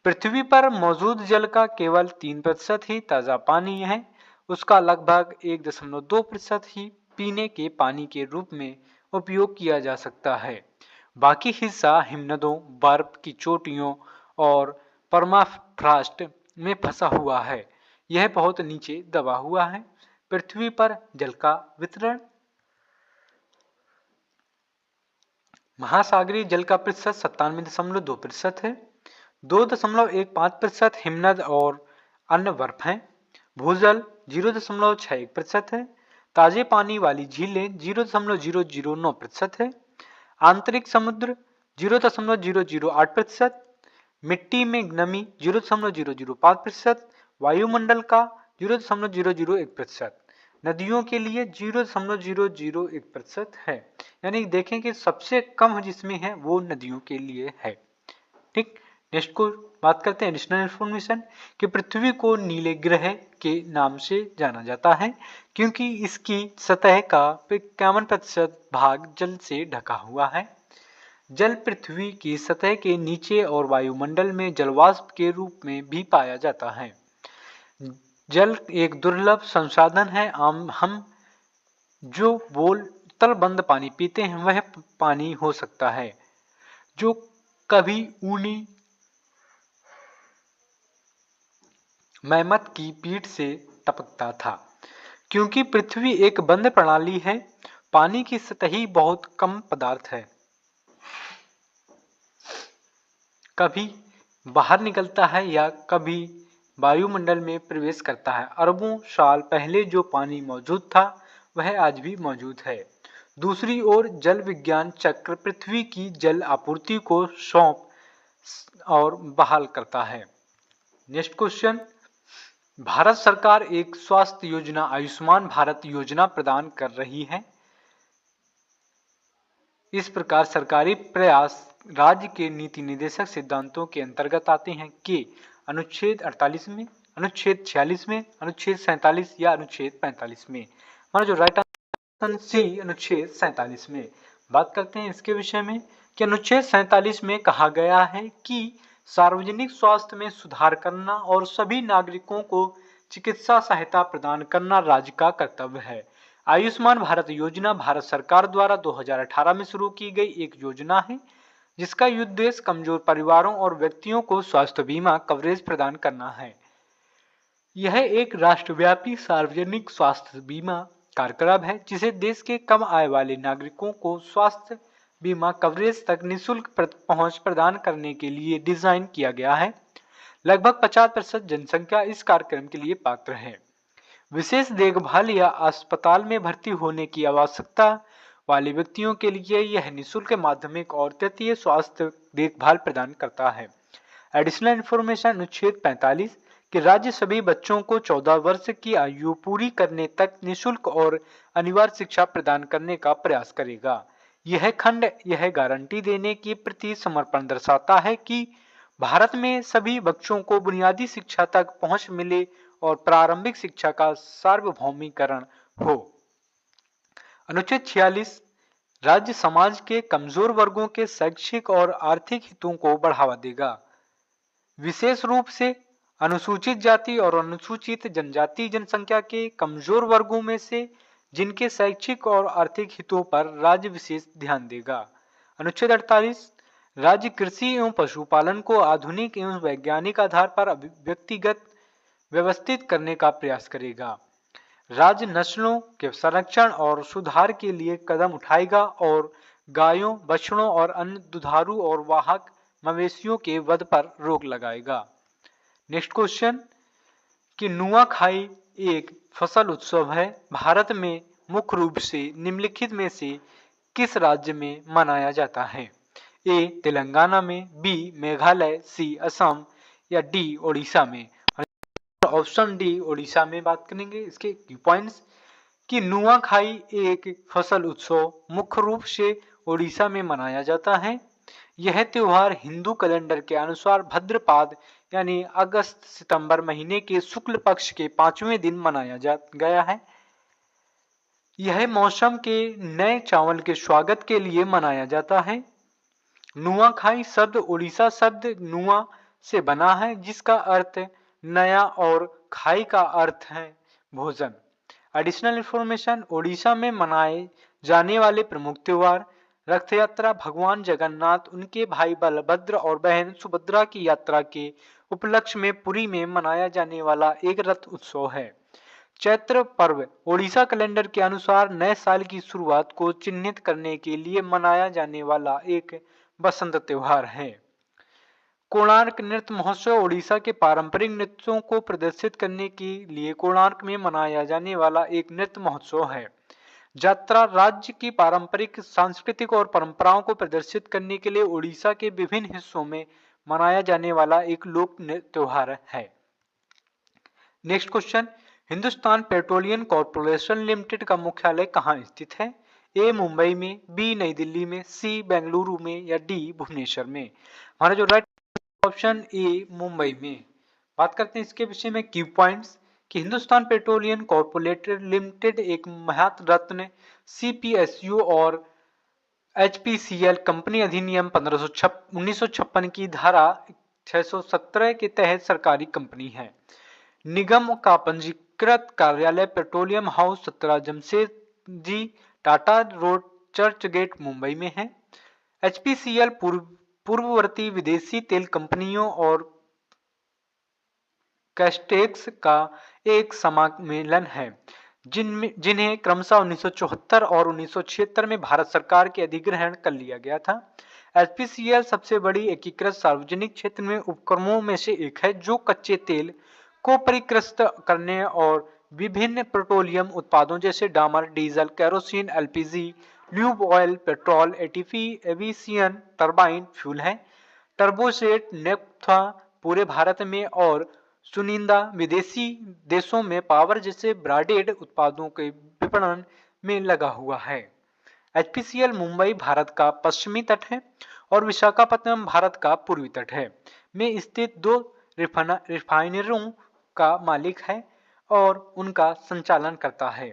पृथ्वी पर मौजूद जल का केवल 3% ही ताजा पानी है। उसका लगभग 1.2% ही पीने के पानी के रूप में उपयोग किया जा सकता है। बाकी हिस्सा हिमनदों, बर्फ की चोटियों और परमाफ्रॉस्ट में फंसा हुआ है। यह बहुत नीचे दबा हुआ है। पृथ्वी पर जल का वितरण। महासागरीय जल का प्रतिशत 97.2% है। 2.15% हिमनद और अन्य बर्फ है। भूजल 0.61% है। ताजे पानी वाली झीलें 0.009% है। आंतरिक समुद्र 0.008%। मिट्टी में नमी 0.005%। वायुमंडल का 0.001%। नदियों के लिए 0.001% है। यानी देखें कि सबसे कम जिसमें है वो नदियों के लिए है। ठीक, नेक्स्ट को बात करते हैं एडिशनल इंफॉर्मेशन कि पृथ्वी को नीले ग्रह के नाम से जाना जाता है क्योंकि इसकी सतह का 51% भाग जल से ढका हुआ है। जल पृथ्वी की सतह के नीचे और वायुमंडल में जलवाष्प के रूप में भी पाया जाता है। जल एक दुर्लभ संसाधन है। हम जो बोतलबंद पानी पीते हैं वह पानी हो सकता है जो कभी ऊनी मैमथ की पीठ से टपकता था। क्योंकि पृथ्वी एक बंद प्रणाली है, पानी की सतही बहुत कम पदार्थ है, कभी बाहर निकलता है या कभी वायुमंडल में प्रवेश करता है। अरबों साल पहले जो पानी मौजूद था वह आज भी मौजूद है। दूसरी ओर जल विज्ञान चक्र पृथ्वी की जल आपूर्ति को सौंप और बहाल करता है। नेक्स्ट क्वेश्चन, भारत सरकार एक स्वास्थ्य योजना आयुष्मान भारत योजना प्रदान कर रही है। इस प्रकार सरकारी प्रयास राज्य के नीति निर्देशक सिद्धांतों के अंतर्गत आते हैं कि अनुच्छेद 48 में, अनुच्छेद 46 में, अनुच्छेद 47 या अनुच्छेद 45 में। हमारा जो राइट आंसर सी अनुच्छेद 47 में। बात करते हैं इसके विषय में कि अनुच्छेद 47 में कहा गया है कि सार्वजनिक स्वास्थ्य में सुधार करना और सभी नागरिकों को चिकित्सा सहायता प्रदान करना राज्य का कर्तव्य है। आयुष्मान भारत योजना भारत सरकार द्वारा 2018 में शुरू की गई एक योजना है जिसका उद्देश्य कमजोर परिवारों और व्यक्तियों को स्वास्थ्य बीमा कवरेज प्रदान करना है। यह एक राष्ट्रव्यापी सार्वजनिक स्वास्थ्य बीमा कार्यक्रम है जिसे देश के कम आय वाले नागरिकों को स्वास्थ्य बीमा कवरेज तक निःशुल्क पहुंच प्रदान करने के लिए डिजाइन किया गया है। लगभग 50% जनसंख्या इस कार्यक्रम के लिए पात्र है। विशेष देखभाल या अस्पताल में भर्ती होने की आवश्यकता वाले व्यक्तियों के लिए यह निःशुल्क माध्यमिक और तृतीय स्वास्थ्य देखभाल प्रदान करता है। एडिशनल इंफॉर्मेशन अनुच्छेद 45 कि राज्य सभी बच्चों को 14 वर्ष की आयु पूरी करने तक निःशुल्क और अनिवार्य शिक्षा प्रदान करने का प्रयास करेगा। यह खंड यह गारंटी देने के प्रति समर्पण दर्शाता है कि भारत में सभी बच्चों को बुनियादी शिक्षा तक पहुंच मिले और प्रारंभिक शिक्षा का सार्वभौमिकरण हो। अनुच्छेद 46 राज्य समाज के कमजोर वर्गों के शैक्षिक और आर्थिक हितों को बढ़ावा देगा। विशेष रूप से अनुसूचित जाति और अनुसूचित जनजाति जनसंख्या के कमजोर वर्गों में से जिनके शैक्षिक और आर्थिक हितों पर राज्य विशेष ध्यान देगा। अनुच्छेद 48 राज्य कृषि एवं पशुपालन को आधुनिक एवं वैज्ञानिक आधार पर व्यक्तिगत व्यवस्थित करने का प्रयास करेगा। राज्य नस्लों के संरक्षण और सुधार के लिए कदम उठाएगा और गायों, बछड़ों और अन्य दुधारू और वाहक मवेशियों के वध पर रोक लगाएगा। नेक्स्ट क्वेश्चन कि नुआखाई एक फसल उत्सव है, भारत में मुख्य रूप से निम्नलिखित में से किस राज्य में मनाया जाता है? ए तेलंगाना में, बी मेघालय, सी असम या डी ओडिशा में। ऑप्शन डी ओडिशा में बात करेंगे। इसके की पॉइंट्स कि नुआखाई एक फसल उत्सव मुख्य रूप से ओडिशा में मनाया जाता है। यह त्योहार हिंदू कैलेंडर के अनुसार भाद्रपद यानी अगस्त सितंबर महीने के शुक्ल पक्ष के 5वें दिन मनाया जा गया है। यह मौसम के नए चावल के स्वागत के लिए मनाया जाता है। नुआखाई शब्द ओडिशा शब्द नुआ से बना है, जिसका अर्थ नया और खाई का अर्थ है भोजन। एडिशनल इंफॉर्मेशन, ओडिशा में मनाए जाने वाले प्रमुख त्योहार रथ यात्रा, भगवान जगन्नाथ उनके भाई बलभद्र और बहन सुभद्रा की यात्रा के उपलक्ष्य में पुरी में मनाया जाने वाला एक रथ उत्सव है। चैत्र पर्व ओडिशा कैलेंडर के अनुसार नए साल की शुरुआत को चिन्हित करने के लिए मनाया जाने वाला एक बसंत त्योहार है। कोणार्क नृत्य महोत्सव ओडिशा के पारंपरिक नृत्यों को प्रदर्शित करने के लिए कोणार्क में मनाया जाने वाला एक नृत्य महोत्सव है। यात्रा राज्य की पारंपरिक सांस्कृतिक और परंपराओं को प्रदर्शित करने के लिए ओडिशा के विभिन्न हिस्सों में मनाया जाने वाला एक लोक त्योहार है। Next question, Hindustan petroleum corporation limited का मुख्यालय कहाँ स्थित है? ए मुंबई में, बी नई दिल्ली में, सी बेंगलुरु में या डी भुवनेश्वर में। हमारा जो राइट ऑप्शन ए मुंबई में। बात करते हैं इसके विषय में की पॉइंट्स कि हिंदुस्तान पेट्रोलियम कॉर्पोरेटेड लिमिटेड एक भारत रत्न सीपीएसयू और एचपीसीएल कंपनी अधिनियम 1956 की धारा 617 के तहत सरकारी कंपनी है। निगम का पंजीकृत कार्यालय petroleum house 17 Jamshedji Tata road, Churchgate, Mumbai में है। एचपीसीएल पूर्ववर्ती विदेशी तेल कंपनियों और कैस्टेक्स का एक सम्मेलन है, जिन्हें क्रमशः 1974 और 1976 में भारत सरकार के अधिग्रहण कर लिया गया था। एचपीसीएल सबसे बड़ी एकीकृत सार्वजनिक क्षेत्र में उपक्रमों में से एक है, जो कच्चे तेल को परिष्कृत करने और विभिन्न पेट्रोलियम उत्पादों जैसे डामर, diesel, kerosene, LPG, lube oil, petrol, aviation turbine fuel है। टर्बोजेट नेफ्था पूरे भारत में और चुनिंदा विदेशी देशों में पावर जैसे ब्रांडेड उत्पादों के विपणन में लगा हुआ है। एचपीसीएल मुंबई भारत का पश्चिमी तट है और विशाखापट्टनम भारत का पूर्वी तट है में स्थित 2 रिफाइनरियों का मालिक है और उनका संचालन करता है।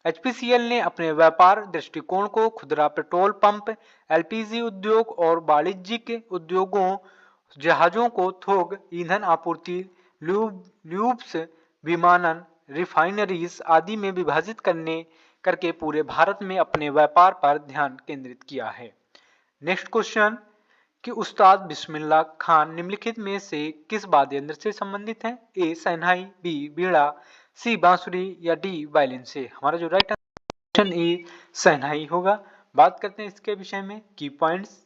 एचपीसीएल ने अपने व्यापार दृष्टिकोण को खुदरा पेट्रोल पंप, एलपीजी उद्योग और वाणिज्यिक उद्योगों, जहाजों को थोक ईंधन आपूर्ति, ल्यूब्स, विमानन, रिफाइनरीज आदि में विभाजित करके पूरे भारत में अपने व्यापार पर ध्यान केंद्रित किया है। नेक्स्ट क्वेश्चन कि उस्ताद बिस्मिल्लाह खान निम्नलिखित में से किस वाद्य यंत्र से संबंधित है? ए शहनाई, बी बीड़ा, सी बांसुरी या डी वायलिन से। हमारा जो राइट आंसर ए शहनाई होगा। बात करते हैं इसके विषय में की पॉइंट्स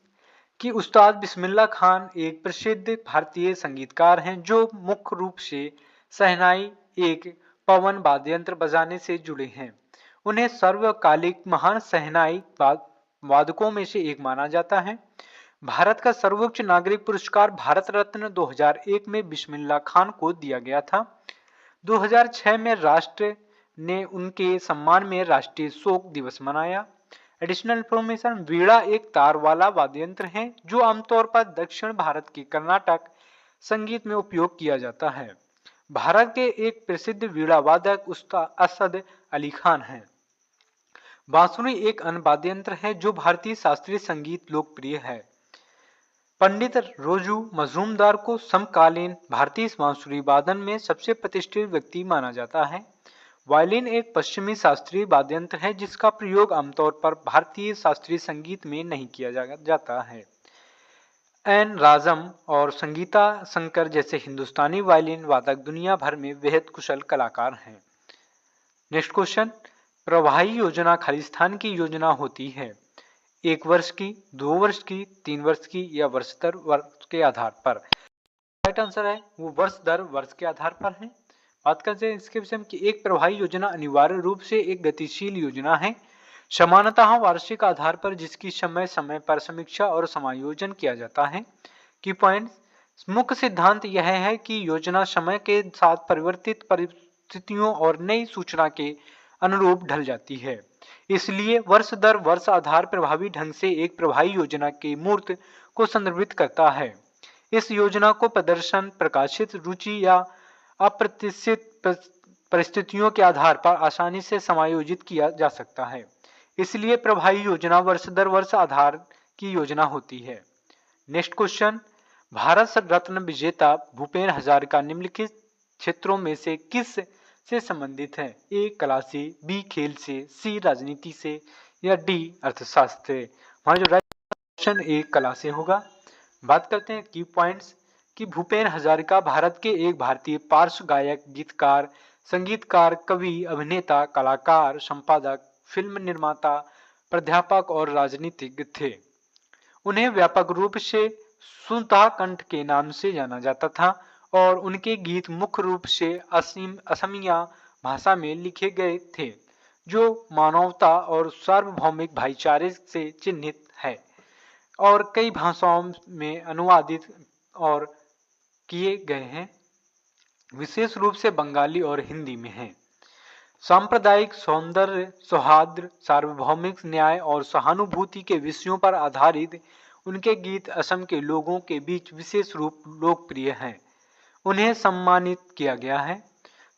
कि उस्ताद बिस्मिल्लाह खान एक प्रसिद्ध भारतीय संगीतकार हैं, जो मुख्य रूप से शहनाई एक पवन वाद्य यंत्र बजाने से जुड़े हैं। उन्हें सर्वकालिक महान शहनाई वादकों में से एक माना जाता है। भारत का सर्वोच्च नागरिक पुरस्कार भारत रत्न 2001 में बिस्मिल्लाह खान को दिया गया था। 2006 में राष्ट्र ने उनके सम्मान में राष्ट्रीय शोक दिवस मनाया। एडिशनल इंफॉर्मेशन, वीणा एक तार वाला वाद्य यंत्र है जो आमतौर पर दक्षिण भारत के कर्नाटक संगीत में उपयोग किया जाता है। भारत के एक प्रसिद्ध वीणा वादक उस्ताद असद अली खान हैं। बांसुरी एक अन्य वाद्य यंत्र है जो भारतीय शास्त्रीय संगीत लोकप्रिय है। पंडित रोजू मजूमदार को समकालीन भारतीय बांसुरी वादन में सबसे प्रतिष्ठित व्यक्ति माना जाता है। वायलिन एक पश्चिमी शास्त्रीय वाद्य यंत्र है जिसका प्रयोग आमतौर पर भारतीय शास्त्रीय संगीत में नहीं किया जाता है। एन राजम और संगीता शंकर जैसे हिंदुस्तानी वायलिन वादक दुनिया भर में बेहद कुशल कलाकार हैं। नेक्स्ट क्वेश्चन, प्रवाही योजना खालिस्तान की योजना होती है 1 वर्ष की, 2 वर्ष की, 3 वर्ष की या वर्ष दर वर्ष के आधार पर। राइट आंसर है वो वर्ष दर वर्ष के आधार पर है। बात करते हैं इसके विषय में कि एक प्रवाही योजना अनिवार्य रूप से एक गतिशील योजना है, सामान्यतः वार्षिक आधार पर, जिसकी समय समय पर समीक्षा और समायोजन किया जाता है। की पॉइंट, मुख्य सिद्धांत यह है कि योजना समय के साथ परिवर्तित परिस्थितियों और नई सूचना के अनुरूप ढल जाती है। इसलिए वर्ष दर वर्ष आधार प्रभावी ढंग से एक प्रवाही योजना के मूर्त को संदर्भित करता है। इस योजना को प्रदर्शन, प्रकाशित रुचि या अप्रत्याशित परिस्थितियों के आधार पर आसानी से समायोजित किया जा सकता है। इसलिए प्रवाही योजना वर्ष दर वर्ष आधार की योजना होती है। नेक्स्ट क्वेश्चन, भारत रत्न विजेता भूपेन हजारिका निम्नलिखित क्षेत्रों में से किस से संबंधित है? ए कला से, बी खेल से, सी राजनीति से या डी अर्थशास्त्र से। हमारा जो राइट ऑप्शन ए कला से होगा। बात करते हैं की पॉइंट्स कि भूपेन हजारिका भारत के एक भारतीय पार्श्व गायक, गीतकार, संगीतकार, कवि, अभिनेता, कलाकार, संपादक, फिल्म निर्माता, प्राध्यापक और राजनीतिज्ञ थे। उन्हें व्यापक रूप से सुधा कंठ के नाम से जाना जाता था और उनके गीत मुख्य रूप से असमिया भाषा में लिखे गए थे, जो मानवता और सार्वभौमिक भाईचारे से चिन्हित है और कई भाषाओं में अनुवादित और किए गए हैं, विशेष रूप से बंगाली और हिंदी में हैं। सांप्रदायिक सौंदर्य, सौहार्द, सार्वभौमिक न्याय और सहानुभूति के विषयों पर आधारित उनके गीत असम के लोगों के बीच विशेष रूप लोकप्रिय हैं। उन्हें सम्मानित किया गया है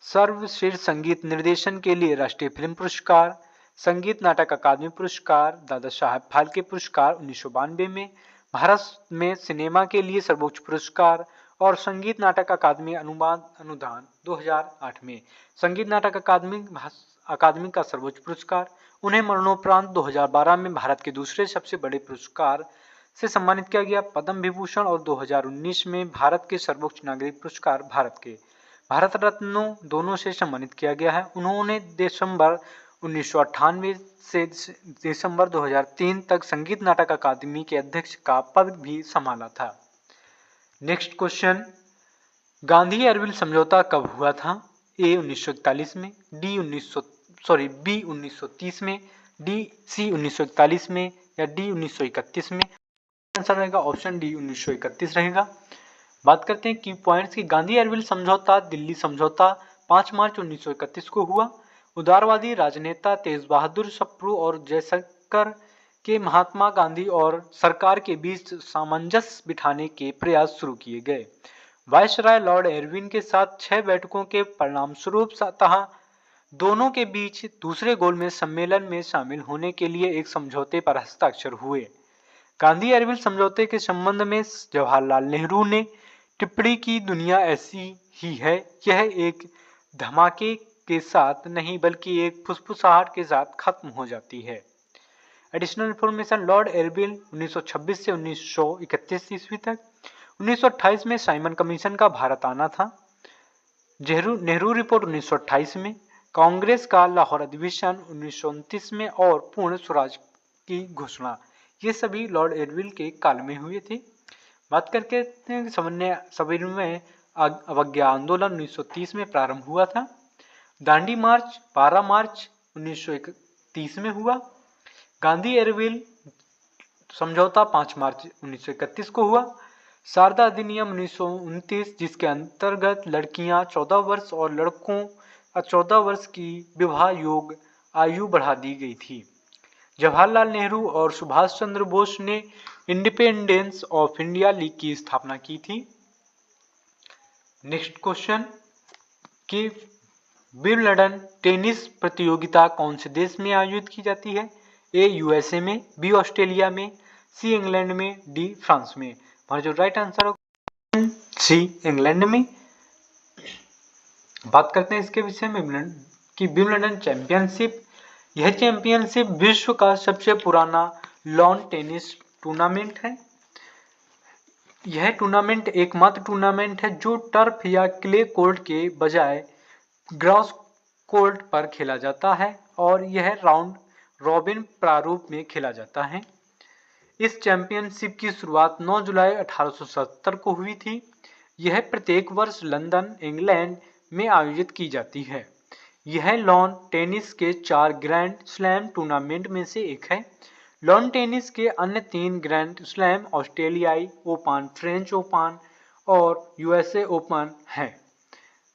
सर्वश्रेष्ठ संगीत निर्देशन के लिए राष्ट्रीय फिल्म पुरस्कार, संगीत नाटक अकादमी पुरस्कार, दादा साहब फाल्के पुरस्कार 1992 में, भारत में सिनेमा के लिए सर्वोच्च पुरस्कार और संगीत नाटक अकादमी अनुदान 2008 में संगीत नाटक अकादमी का सर्वोच्च पुरस्कार। उन्हें मरणोपरांत 2012 में भारत के दूसरे सबसे बड़े पुरस्कार से सम्मानित किया गया, पद्म विभूषण, और 2019 में भारत के सर्वोच्च नागरिक पुरस्कार भारत रत्नों दोनों से सम्मानित किया गया है। उन्होंने दिसंबर 1998 से दिसंबर 2003 तक संगीत नाटक अकादमी के अध्यक्ष का पद भी संभाला था। नेक्स्ट क्वेश्चन, गांधी अरविंद समझौता कब हुआ था? ए 1941 में, बी 1930 में, सी 1941 में या डी 1931 में। आंसर रहेगा ऑप्शन डी 1931 रहेगा। बात करते हैं की पॉइंट्स की गांधी अरविंद समझौता, दिल्ली समझौता 5 मार्च 1931 को हुआ। उदारवादी राजनेता तेज बहादुर सप्रू और जयशंकर के महात्मा गांधी और सरकार के बीच सामंजस्य बिठाने के प्रयास शुरू किए गए। वायसराय लॉर्ड एरविन के साथ 6 बैठकों के परिणामस्वरूप दोनों के बीच दूसरे गोलमेज सम्मेलन में शामिल होने के लिए एक समझौते पर हस्ताक्षर हुए। गांधी अरविंद समझौते के संबंध में जवाहरलाल नेहरू ने टिप्पणी की, दुनिया ऐसी ही है, यह एक धमाके के साथ नहीं बल्कि एक फुसफुसाहट के साथ खत्म हो जाती है। एडिशनल इंफॉर्मेशन, लॉर्ड एरविन 1926 से 1931 ईस्वी तक। 1928 में साइमन कमीशन का भारत आना था। नेहरू रिपोर्ट 1928 में, कांग्रेस का लाहौर अधिवेशन 1929 में और पूर्ण स्वराज की घोषणा, ये सभी लॉर्ड एरविन के काल में हुए थे। बात करके सविनय अवज्ञा आंदोलन 1930 में प्रारंभ हुआ था। दांडी मार्च 12 मार्च 1931 में हुआ। गांधी एरविन समझौता 5 मार्च 1931 को हुआ। शारदा अधिनियम 1929, जिसके अंतर्गत लड़कियां 14 वर्ष और लड़कों 14 वर्ष की विवाह योग्य आयु बढ़ा दी गई थी। जवाहरलाल नेहरू और सुभाष चंद्र बोस ने इंडिपेंडेंस ऑफ इंडिया लीग की स्थापना की थी। नेक्स्ट क्वेश्चन कि विंबलडन टेनिस प्रतियोगिता कौन से देश में आयोजित की जाती है? ए यूएसए में, बी ऑस्ट्रेलिया में, सी इंग्लैंड में, डी फ्रांस में। हमारा जो राइट आंसर होगा सी इंग्लैंड में। बात करते हैं इसके विषय में कि विंबलडन चैंपियनशिप, यह चैंपियनशिप विश्व का सबसे पुराना लॉन टेनिस टूर्नामेंट है। यह टूर्नामेंट एकमात्र टूर्नामेंट है जो टर्फ या क्ले कोर्ट के बजाय ग्रास कोर्ट पर खेला जाता है और यह राउंड रॉबिन प्रारूप में खेला जाता है। इस चैंपियनशिप की शुरुआत 9 जुलाई 1870 को हुई थी। यह प्रत्येक वर्ष लंदन, इंग्लैंड में आयोजित की जाती है। यह लॉन टेनिस के 4 ग्रैंड स्लैम टूर्नामेंट में से एक है। लॉन टेनिस के अन्य 3 ग्रैंड स्लैम ऑस्ट्रेलियाई ओपन, फ्रेंच ओपन और यूएसए ओपन हैं।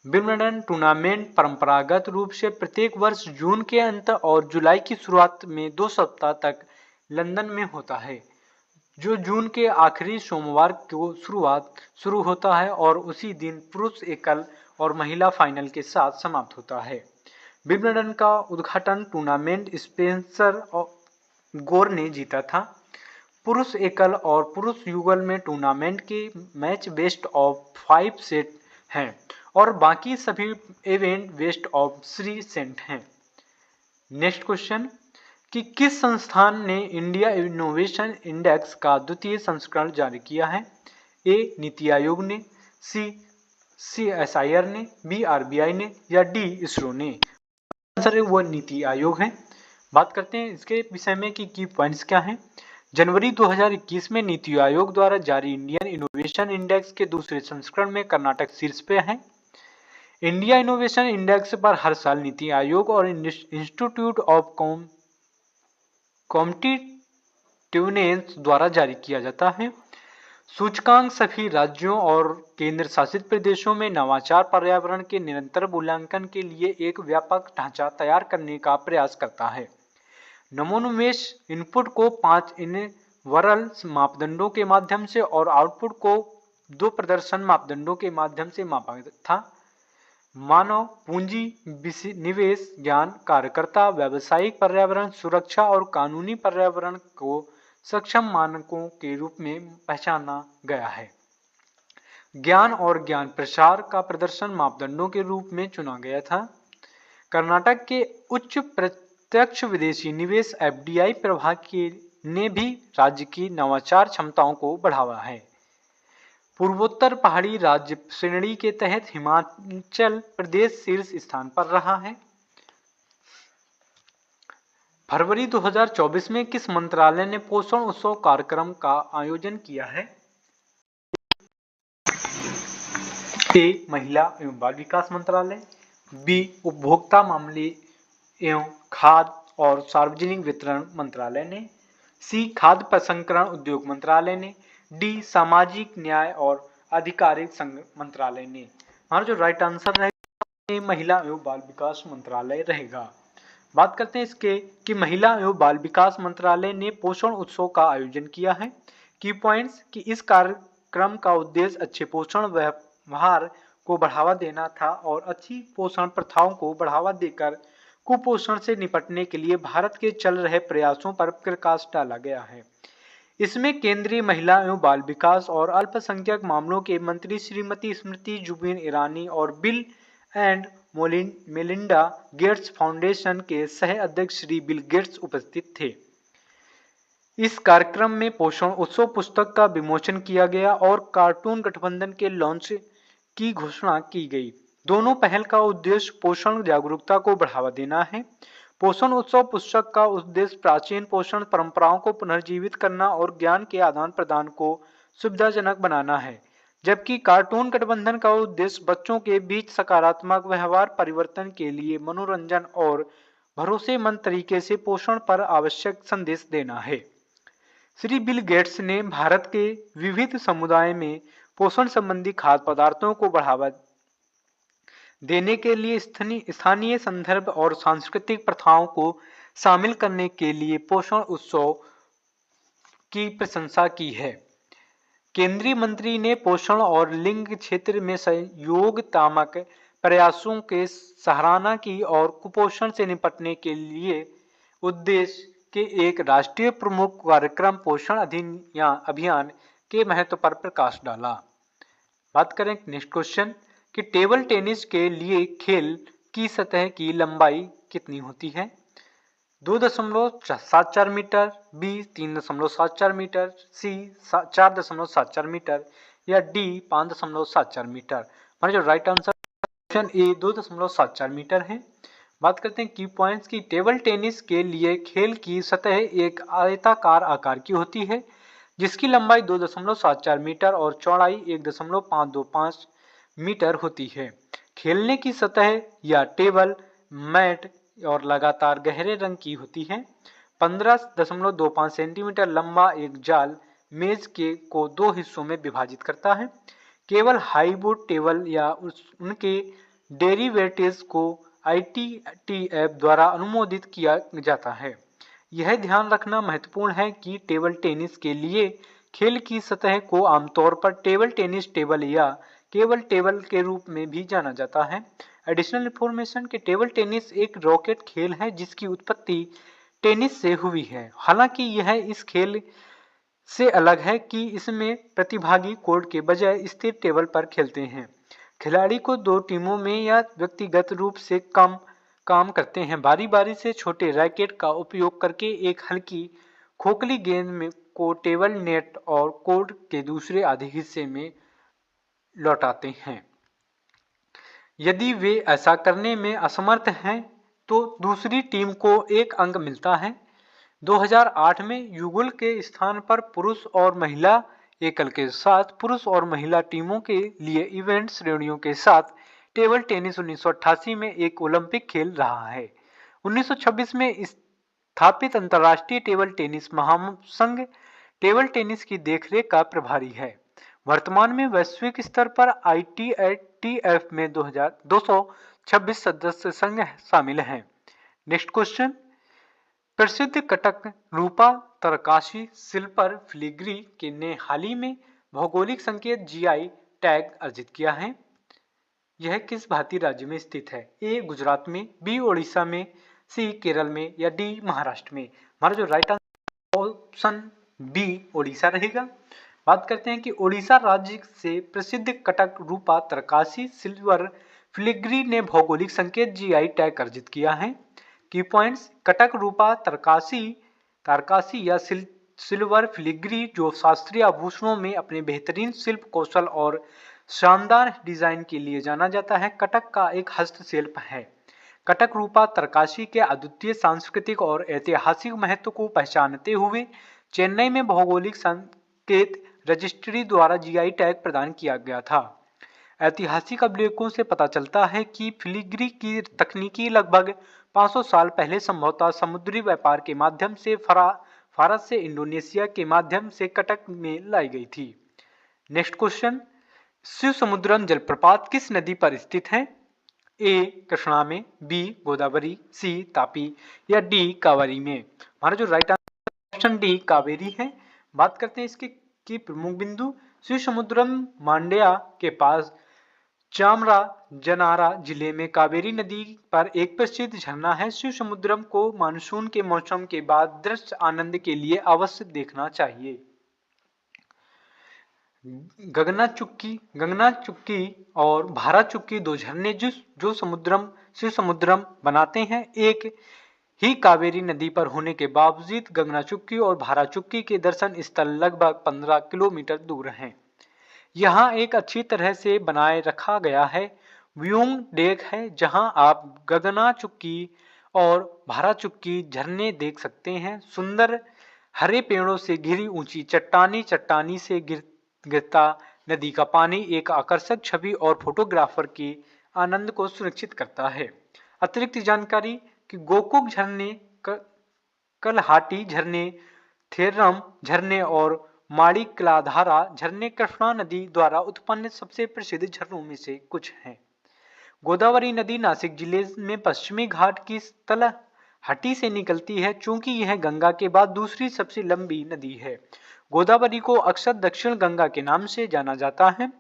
विंबलडन टूर्नामेंट परंपरागत रूप से प्रत्येक वर्ष जून के अंत और जुलाई की शुरुआत में 2 सप्ताह तक लंदन में होता है, जो जून के आखिरी सोमवार को शुरू होता है और उसी दिन पुरुष एकल और महिला फाइनल के साथ समाप्त होता है। विंबलडन का उद्घाटन टूर्नामेंट स्पेंसर गोर ने जीता था। पुरुष एकल और पुरुष युगल में टूर्नामेंट के मैच बेस्ट ऑफ 5 सेट हैं और बाकी सभी इवेंट बेस्ट ऑफ 3 सेट हैं। नेक्स्ट क्वेश्चन कि किस संस्थान ने इंडिया इनोवेशन इंडेक्स का द्वितीय संस्करण जारी किया है? ए नीति आयोग ने, सी CSIR ने, बी RBI ने या डी इसरो ने? आंसर है वो नीति आयोग है। बात करते हैं इसके विषय में कि की पॉइंट्स क्या हैं। जनवरी 2021 में नीति आयोग द्वारा जारी इंडियन इनोवेशन इंडेक्स के दूसरे संस्करण में कर्नाटक शीर्ष पे है। इंडिया इनोवेशन इंडेक्स पर हर साल नीति आयोग और इंस्टीट्यूट ऑफ कॉम्पिटिटिवनेस द्वारा जारी किया जाता है। सूचकांक सभी राज्यों और केंद्र शासित प्रदेशों में नवाचार पर्यावरण के निरंतर मूल्यांकन के लिए एक व्यापक ढांचा तैयार करने का प्रयास करता है। नमोन्मेष इनपुट को 5 इनवरल मापदंडों के माध्यम से और आउटपुट को 2 प्रदर्शन मापदंडों के माध्यम से मापा था। मानव पूंजी, निवेश, ज्ञान, कार्यकर्ता, व्यावसायिक पर्यावरण सुरक्षा और कानूनी पर्यावरण को सक्षम मानकों के रूप में पहचाना गया है। ज्ञान और ज्ञान प्रसार का प्रदर्शन मापदंडों के रूप में चुना गया था। कर्नाटक के उच्च प्रत्यक्ष विदेशी निवेश FDI प्रभाग ने भी राज्य की नवाचार क्षमताओं को बढ़ावा है। पूर्वोत्तर पहाड़ी राज्य श्रेणी के तहत हिमाचल प्रदेश शीर्ष स्थान पर रहा है। फरवरी 2024 में किस मंत्रालय ने पोषण उत्सव कार्यक्रम का आयोजन किया है? ए महिला एवं बाल विकास मंत्रालय, बी उपभोक्ता मामले एवं खाद्य और सार्वजनिक वितरण मंत्रालय ने, सी खाद्य प्रसंस्करण उद्योग मंत्रालय ने, डी सामाजिक न्याय और आधिकारिक मंत्रालय ने। हमारा जो राइट आंसर रहेगा महिला एवं बाल विकास मंत्रालय रहेगा। बात करते हैं इसके कि महिला एवं बाल विकास मंत्रालय ने पोषण उत्सव का आयोजन किया है। की पॉइंट्स कि इस कार्यक्रम का उद्देश्य अच्छे पोषण व्यवहार को बढ़ावा देना था और अच्छी पोषण प्रथाओं को बढ़ावा देकर कुपोषण से निपटने के लिए भारत के चल रहे प्रयासों पर प्रकाश डाला गया है। इसमें केंद्रीय महिला एवं बाल विकास और अल्पसंख्यक मामलों के मंत्री श्रीमती स्मृति जुबिन ईरानी और bill and Melinda Gates foundation के सह अध्यक्ष श्री बिल गेट्स उपस्थित थे। इस कार्यक्रम में पोषण उत्सव पुस्तक का विमोचन किया गया और कार्टून गठबंधन के लॉन्च की घोषणा की गई। दोनों पहल का उद्देश्य पोषण जागरूकता को बढ़ावा देना है। पोषण उत्सव पुस्तक का उद्देश्य प्राचीन पोषण परंपराओं को पुनर्जीवित करना और ज्ञान के आदान प्रदान को सुविधाजनक बनाना है, जबकि कार्टून गठबंधन का उद्देश्य बच्चों के बीच सकारात्मक व्यवहार परिवर्तन के लिए मनोरंजन और भरोसेमंद तरीके से पोषण पर आवश्यक संदेश देना है। श्री बिल गेट्स ने भारत के विविध समुदाय में पोषण संबंधी खाद्य पदार्थों को बढ़ावा देने के लिए स्थानीय संदर्भ और सांस्कृतिक प्रथाओं को शामिल करने के लिए पोषण उत्सव की प्रशंसा की है। केंद्रीय मंत्री ने पोषण और लिंग क्षेत्र में सहयोगात्मक प्रयासों के सराहना की और कुपोषण से निपटने के लिए उद्देश्य के एक राष्ट्रीय प्रमुख कार्यक्रम पोषण अभियान के महत्व पर प्रकाश डाला। बात करें नेक्स्ट क्वेश्चन कि टेबल टेनिस के लिए खेल की सतह की लंबाई कितनी होती है? 2.74 metre, B 3.74 metre, C 4.74 metre या डी 5.74 मीटर। हमारा जो right answer option A 2.74 metre है। बात करते हैं की पॉइंट्स की। टेबल टेनिस के लिए खेल की सतह एक आयताकार आकार की होती है जिसकी लंबाई 2.74 मीटर और चौड़ाई 1.525 मीटर होती है। खेलने की सतह या टेबल मैट और लगातार गहरे रंग की होती है। 15.25 सेंटीमीटर लंबा एक जाल मेज के को दो हिस्सों में विभाजित करता है। केवल हाईवुड टेबल या उनके डेरिवेटिव्स को ITTF द्वारा अनुमोदित किया जाता है। यह ध्यान रखना महत्वपूर्ण है कि टेबल टेनिस के लिए खेल की सतह को आमतौर पर टेबल टेनिस टेबल या केवल टेबल के रूप में भी जाना जाता है। एडिशनल इंफॉर्मेशन के टेबल टेनिस एक रॉकेट खेल है जिसकी उत्पत्ति टेनिस से हुई है। हालांकि यह इस खेल से अलग है कि इसमें प्रतिभागी कोर्ट के बजाय स्थिर टेबल पर खेलते हैं। खिलाड़ी को दो टीमों में या व्यक्तिगत रूप से काम करते हैं। बारी बारी से छोटे रैकेट का उपयोग करके एक हल्की खोखली गेंद में को टेबल नेट और कोर्ट के दूसरे आधे हिस्से में लौटाते हैं। यदि वे ऐसा करने में असमर्थ हैं तो दूसरी टीम को एक अंक मिलता है। 2008 में युगल के स्थान पर पुरुष और महिला एकल के साथ पुरुष और महिला टीमों के लिए इवेंट श्रेणियों के साथ टेबल टेनिस 1988 में एक ओलंपिक खेल रहा है। 1926 में स्थापित अंतर्राष्ट्रीय टेबल टेनिस महासंघ टेबल टेनिस की देखरेख का प्रभारी है। वर्तमान में वैश्विक स्तर पर ITTF में 226 सदस्य संघ शामिल हैं। नेक्स्ट क्वेश्चन, प्रसिद्ध कटक रूपा तरकाशी शिल्पर फिलिग्री के ने हाल ही में भौगोलिक संकेत GI टैग अर्जित किया है। यह किस भारतीय राज्य में स्थित है? ए गुजरात में, बी ओडिशा में, सी केरल में या डी महाराष्ट्र में। हमारा जो right answer option B Odisha रहेगा। बात करते हैं कि ओडिशा राज्य से प्रसिद्ध कटक रूपा तरकाशी सिल्वर फिलिग्री ने भौगोलिक संकेत GI टैग अर्जित किया है। की पॉइंट्स, कटक रूपा तारकाशी या सिल्वर फिलिग्री जो शास्त्रीय आभूषणों में अपने बेहतरीन शिल्प कौशल और शानदार डिजाइन के लिए जाना जाता है, कटक का एक हस्तशिल्प है। कटक रूपा तरकाशी के अद्वितीय सांस्कृतिक और ऐतिहासिक महत्व को पहचानते हुए चेन्नई में भौगोलिक संकेत रजिस्ट्री द्वारा GI टैग प्रदान किया गया था। ऐतिहासिक अभिलेखों से पता चलता है कि फिलिग्री की तकनीकी लगभग 500 साल पहले संभवतः समुद्री व्यापार के माध्यम से फारस से इंडोनेशिया के माध्यम से कटक में लाई गई थी। नेक्स्ट क्वेश्चन, शिवसमुद्रम जलप्रपात किस नदी पर स्थित है? ए कृष्णा में, बी गोदावरी, सी तापी या डी कावेरी में। हमारा जो right answer option D Kaveri है। बात करते हैं इसके की प्रमुख बिंदु। शिवसमुद्रम मांड्या के पास चामराजनगार जिले में कावेरी नदी पर एक प्रसिद्ध झरना है। शिवसमुद्रम को मानसून के मौसम के बाद दृश्य आनंद के लिए अवश्य देखना चाहिए। गगना चुक्की और भारा चुक्की दो झरने जो शिवसमुद्रम बनाते हैं, एक ही कावेरी नदी पर होने के बावजूद गगना चुक्की और भारा चुक्की के दर्शन स्थल लगभग 15 किलोमीटर दूर हैं। यहाँ एक अच्छी तरह से बनाए रखा गया है व्यूइंग डेक है जहां आप गगना चुक्की और भारा चुक्की झरने देख सकते हैं। सुंदर हरे पेड़ों से घिरी ऊंची चट्टानी से गिरता नदी का पानी एक आकर्षक छवि और फोटोग्राफर की आनंद को सुनिश्चित करता है। अतिरिक्त जानकारी कि गोकुक झरने, कलहाटी झरने, थेरम झरने और माणिक्यधारा झरने कृष्णा नदी द्वारा उत्पन्न सबसे प्रसिद्ध झरनों में से कुछ हैं। गोदावरी नदी नासिक जिले में पश्चिमी घाट की तलहटी से निकलती है। चूंकि यह गंगा के बाद दूसरी सबसे लंबी नदी है, गोदावरी को अक्सर दक्षिण गंगा के नाम से जाना जाता है।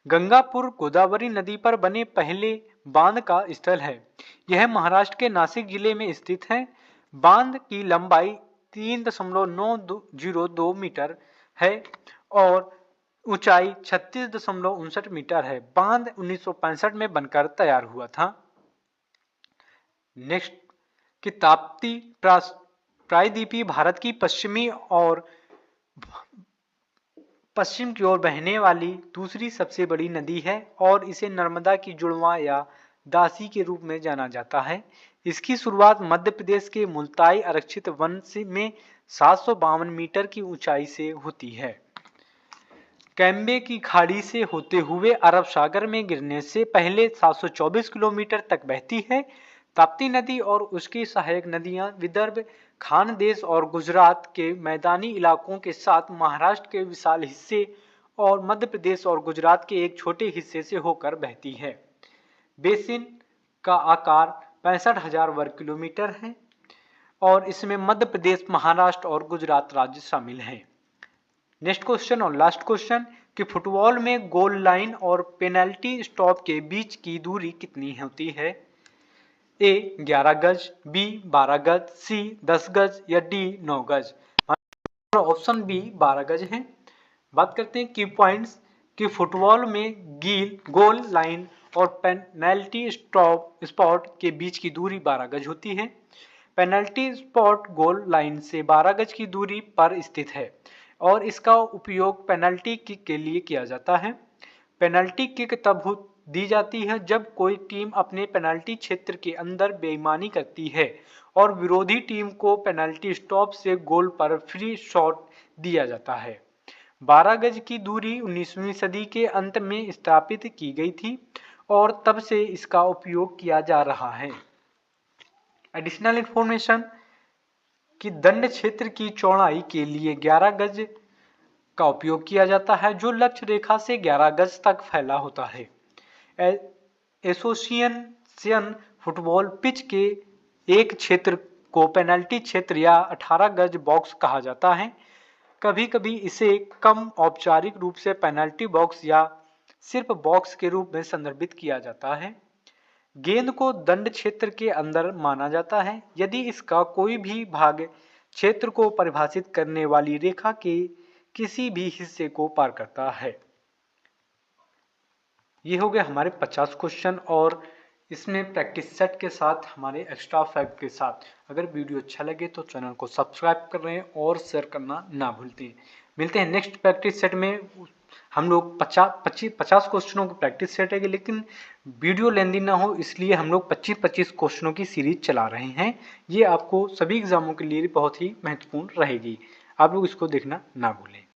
गंगापुर गोदावरी नदी पर बने पहले बांध का स्थल है। यह महाराष्ट्र के नासिक जिले में स्थित है। बांध की लंबाई 3.902 मीटर है और ऊंचाई 36.59 मीटर है। बांध 1965 में बनकर तैयार हुआ था। नेक्स्ट, कि ताप्ती प्रायद्वीपीय भारत की पश्चिम की ओर बहने वाली दूसरी सबसे बड़ी नदी है और इसे नर्मदा की जुड़वां या दासी के रूप में जाना जाता है। इसकी शुरुआत मध्य प्रदेश के मुल्ताई आरक्षित वन में 752 मीटर की ऊंचाई से होती है। कैम्बे की खाड़ी से होते हुए अरब सागर में गिरने से पहले 724 किलोमीटर तक बहती है। ताप्ती नदी और उसकी सहायक नदियां विदर्भ, खानदेश और गुजरात के मैदानी इलाकों के साथ महाराष्ट्र के विशाल हिस्से और मध्य प्रदेश और गुजरात के एक छोटे हिस्से से होकर बहती है। बेसिन का आकार 65,000 वर्ग किलोमीटर है और इसमें मध्य प्रदेश, महाराष्ट्र और गुजरात राज्य शामिल हैं। नेक्स्ट क्वेश्चन और लास्ट क्वेश्चन कि फुटबॉल में गोल लाइन और पेनल्टी स्टॉप के बीच की दूरी कितनी होती है? ए 11 गज, बी 12 गज, सी 10 गज या डी 9 गज। ऑप्शन बी 12 गज है। बात करते हैं की पॉइंट्स कि फुटबॉल में गोल लाइन और पेनल्टी स्पॉट के बीच की दूरी 12 गज होती है। पेनल्टी स्पॉट गोल लाइन से 12 गज की दूरी पर स्थित है और इसका उपयोग पेनल्टी किक के लिए किया जाता है। पेनल्टी किक तब दी जाती है जब कोई टीम अपने पेनल्टी क्षेत्र के अंदर बेईमानी करती है और विरोधी टीम को पेनल्टी स्टॉप से गोल पर फ्री शॉट दिया जाता है। 12 गज की दूरी 19वीं सदी के अंत में स्थापित की गई थी और तब से इसका उपयोग किया जा रहा है। एडिशनल इंफॉर्मेशन कि दंड क्षेत्र की चौड़ाई के लिए 11 गज का उपयोग किया जाता है जो लक्ष्य रेखा से 11 गज तक फैला होता है। एसोसिएशन फुटबॉल पिच के एक क्षेत्र को पेनल्टी क्षेत्र या 18 गज बॉक्स कहा जाता है। कभी कभी इसे कम औपचारिक रूप से पेनल्टी बॉक्स या सिर्फ बॉक्स के रूप में संदर्भित किया जाता है। गेंद को दंड क्षेत्र के अंदर माना जाता है यदि इसका कोई भी भाग क्षेत्र को परिभाषित करने वाली रेखा के किसी भी हिस्से को पार करता है। ये हो गए हमारे 50 क्वेश्चन और इसमें प्रैक्टिस सेट के साथ हमारे एक्स्ट्रा फैक्ट के साथ। अगर वीडियो अच्छा लगे तो चैनल को सब्सक्राइब कर रहे हैं और शेयर करना ना भूलते हैं। मिलते हैं नेक्स्ट प्रैक्टिस सेट में। हम लोग 50 क्वेश्चनों की प्रैक्टिस सेट है, लेकिन वीडियो लेंदी ना हो इसलिए हम लोग 25 क्वेश्चनों की सीरीज चला रहे हैं। ये आपको सभी एग्जामों के लिए बहुत ही महत्वपूर्ण रहेगी। आप लोग इसको देखना ना भूलें।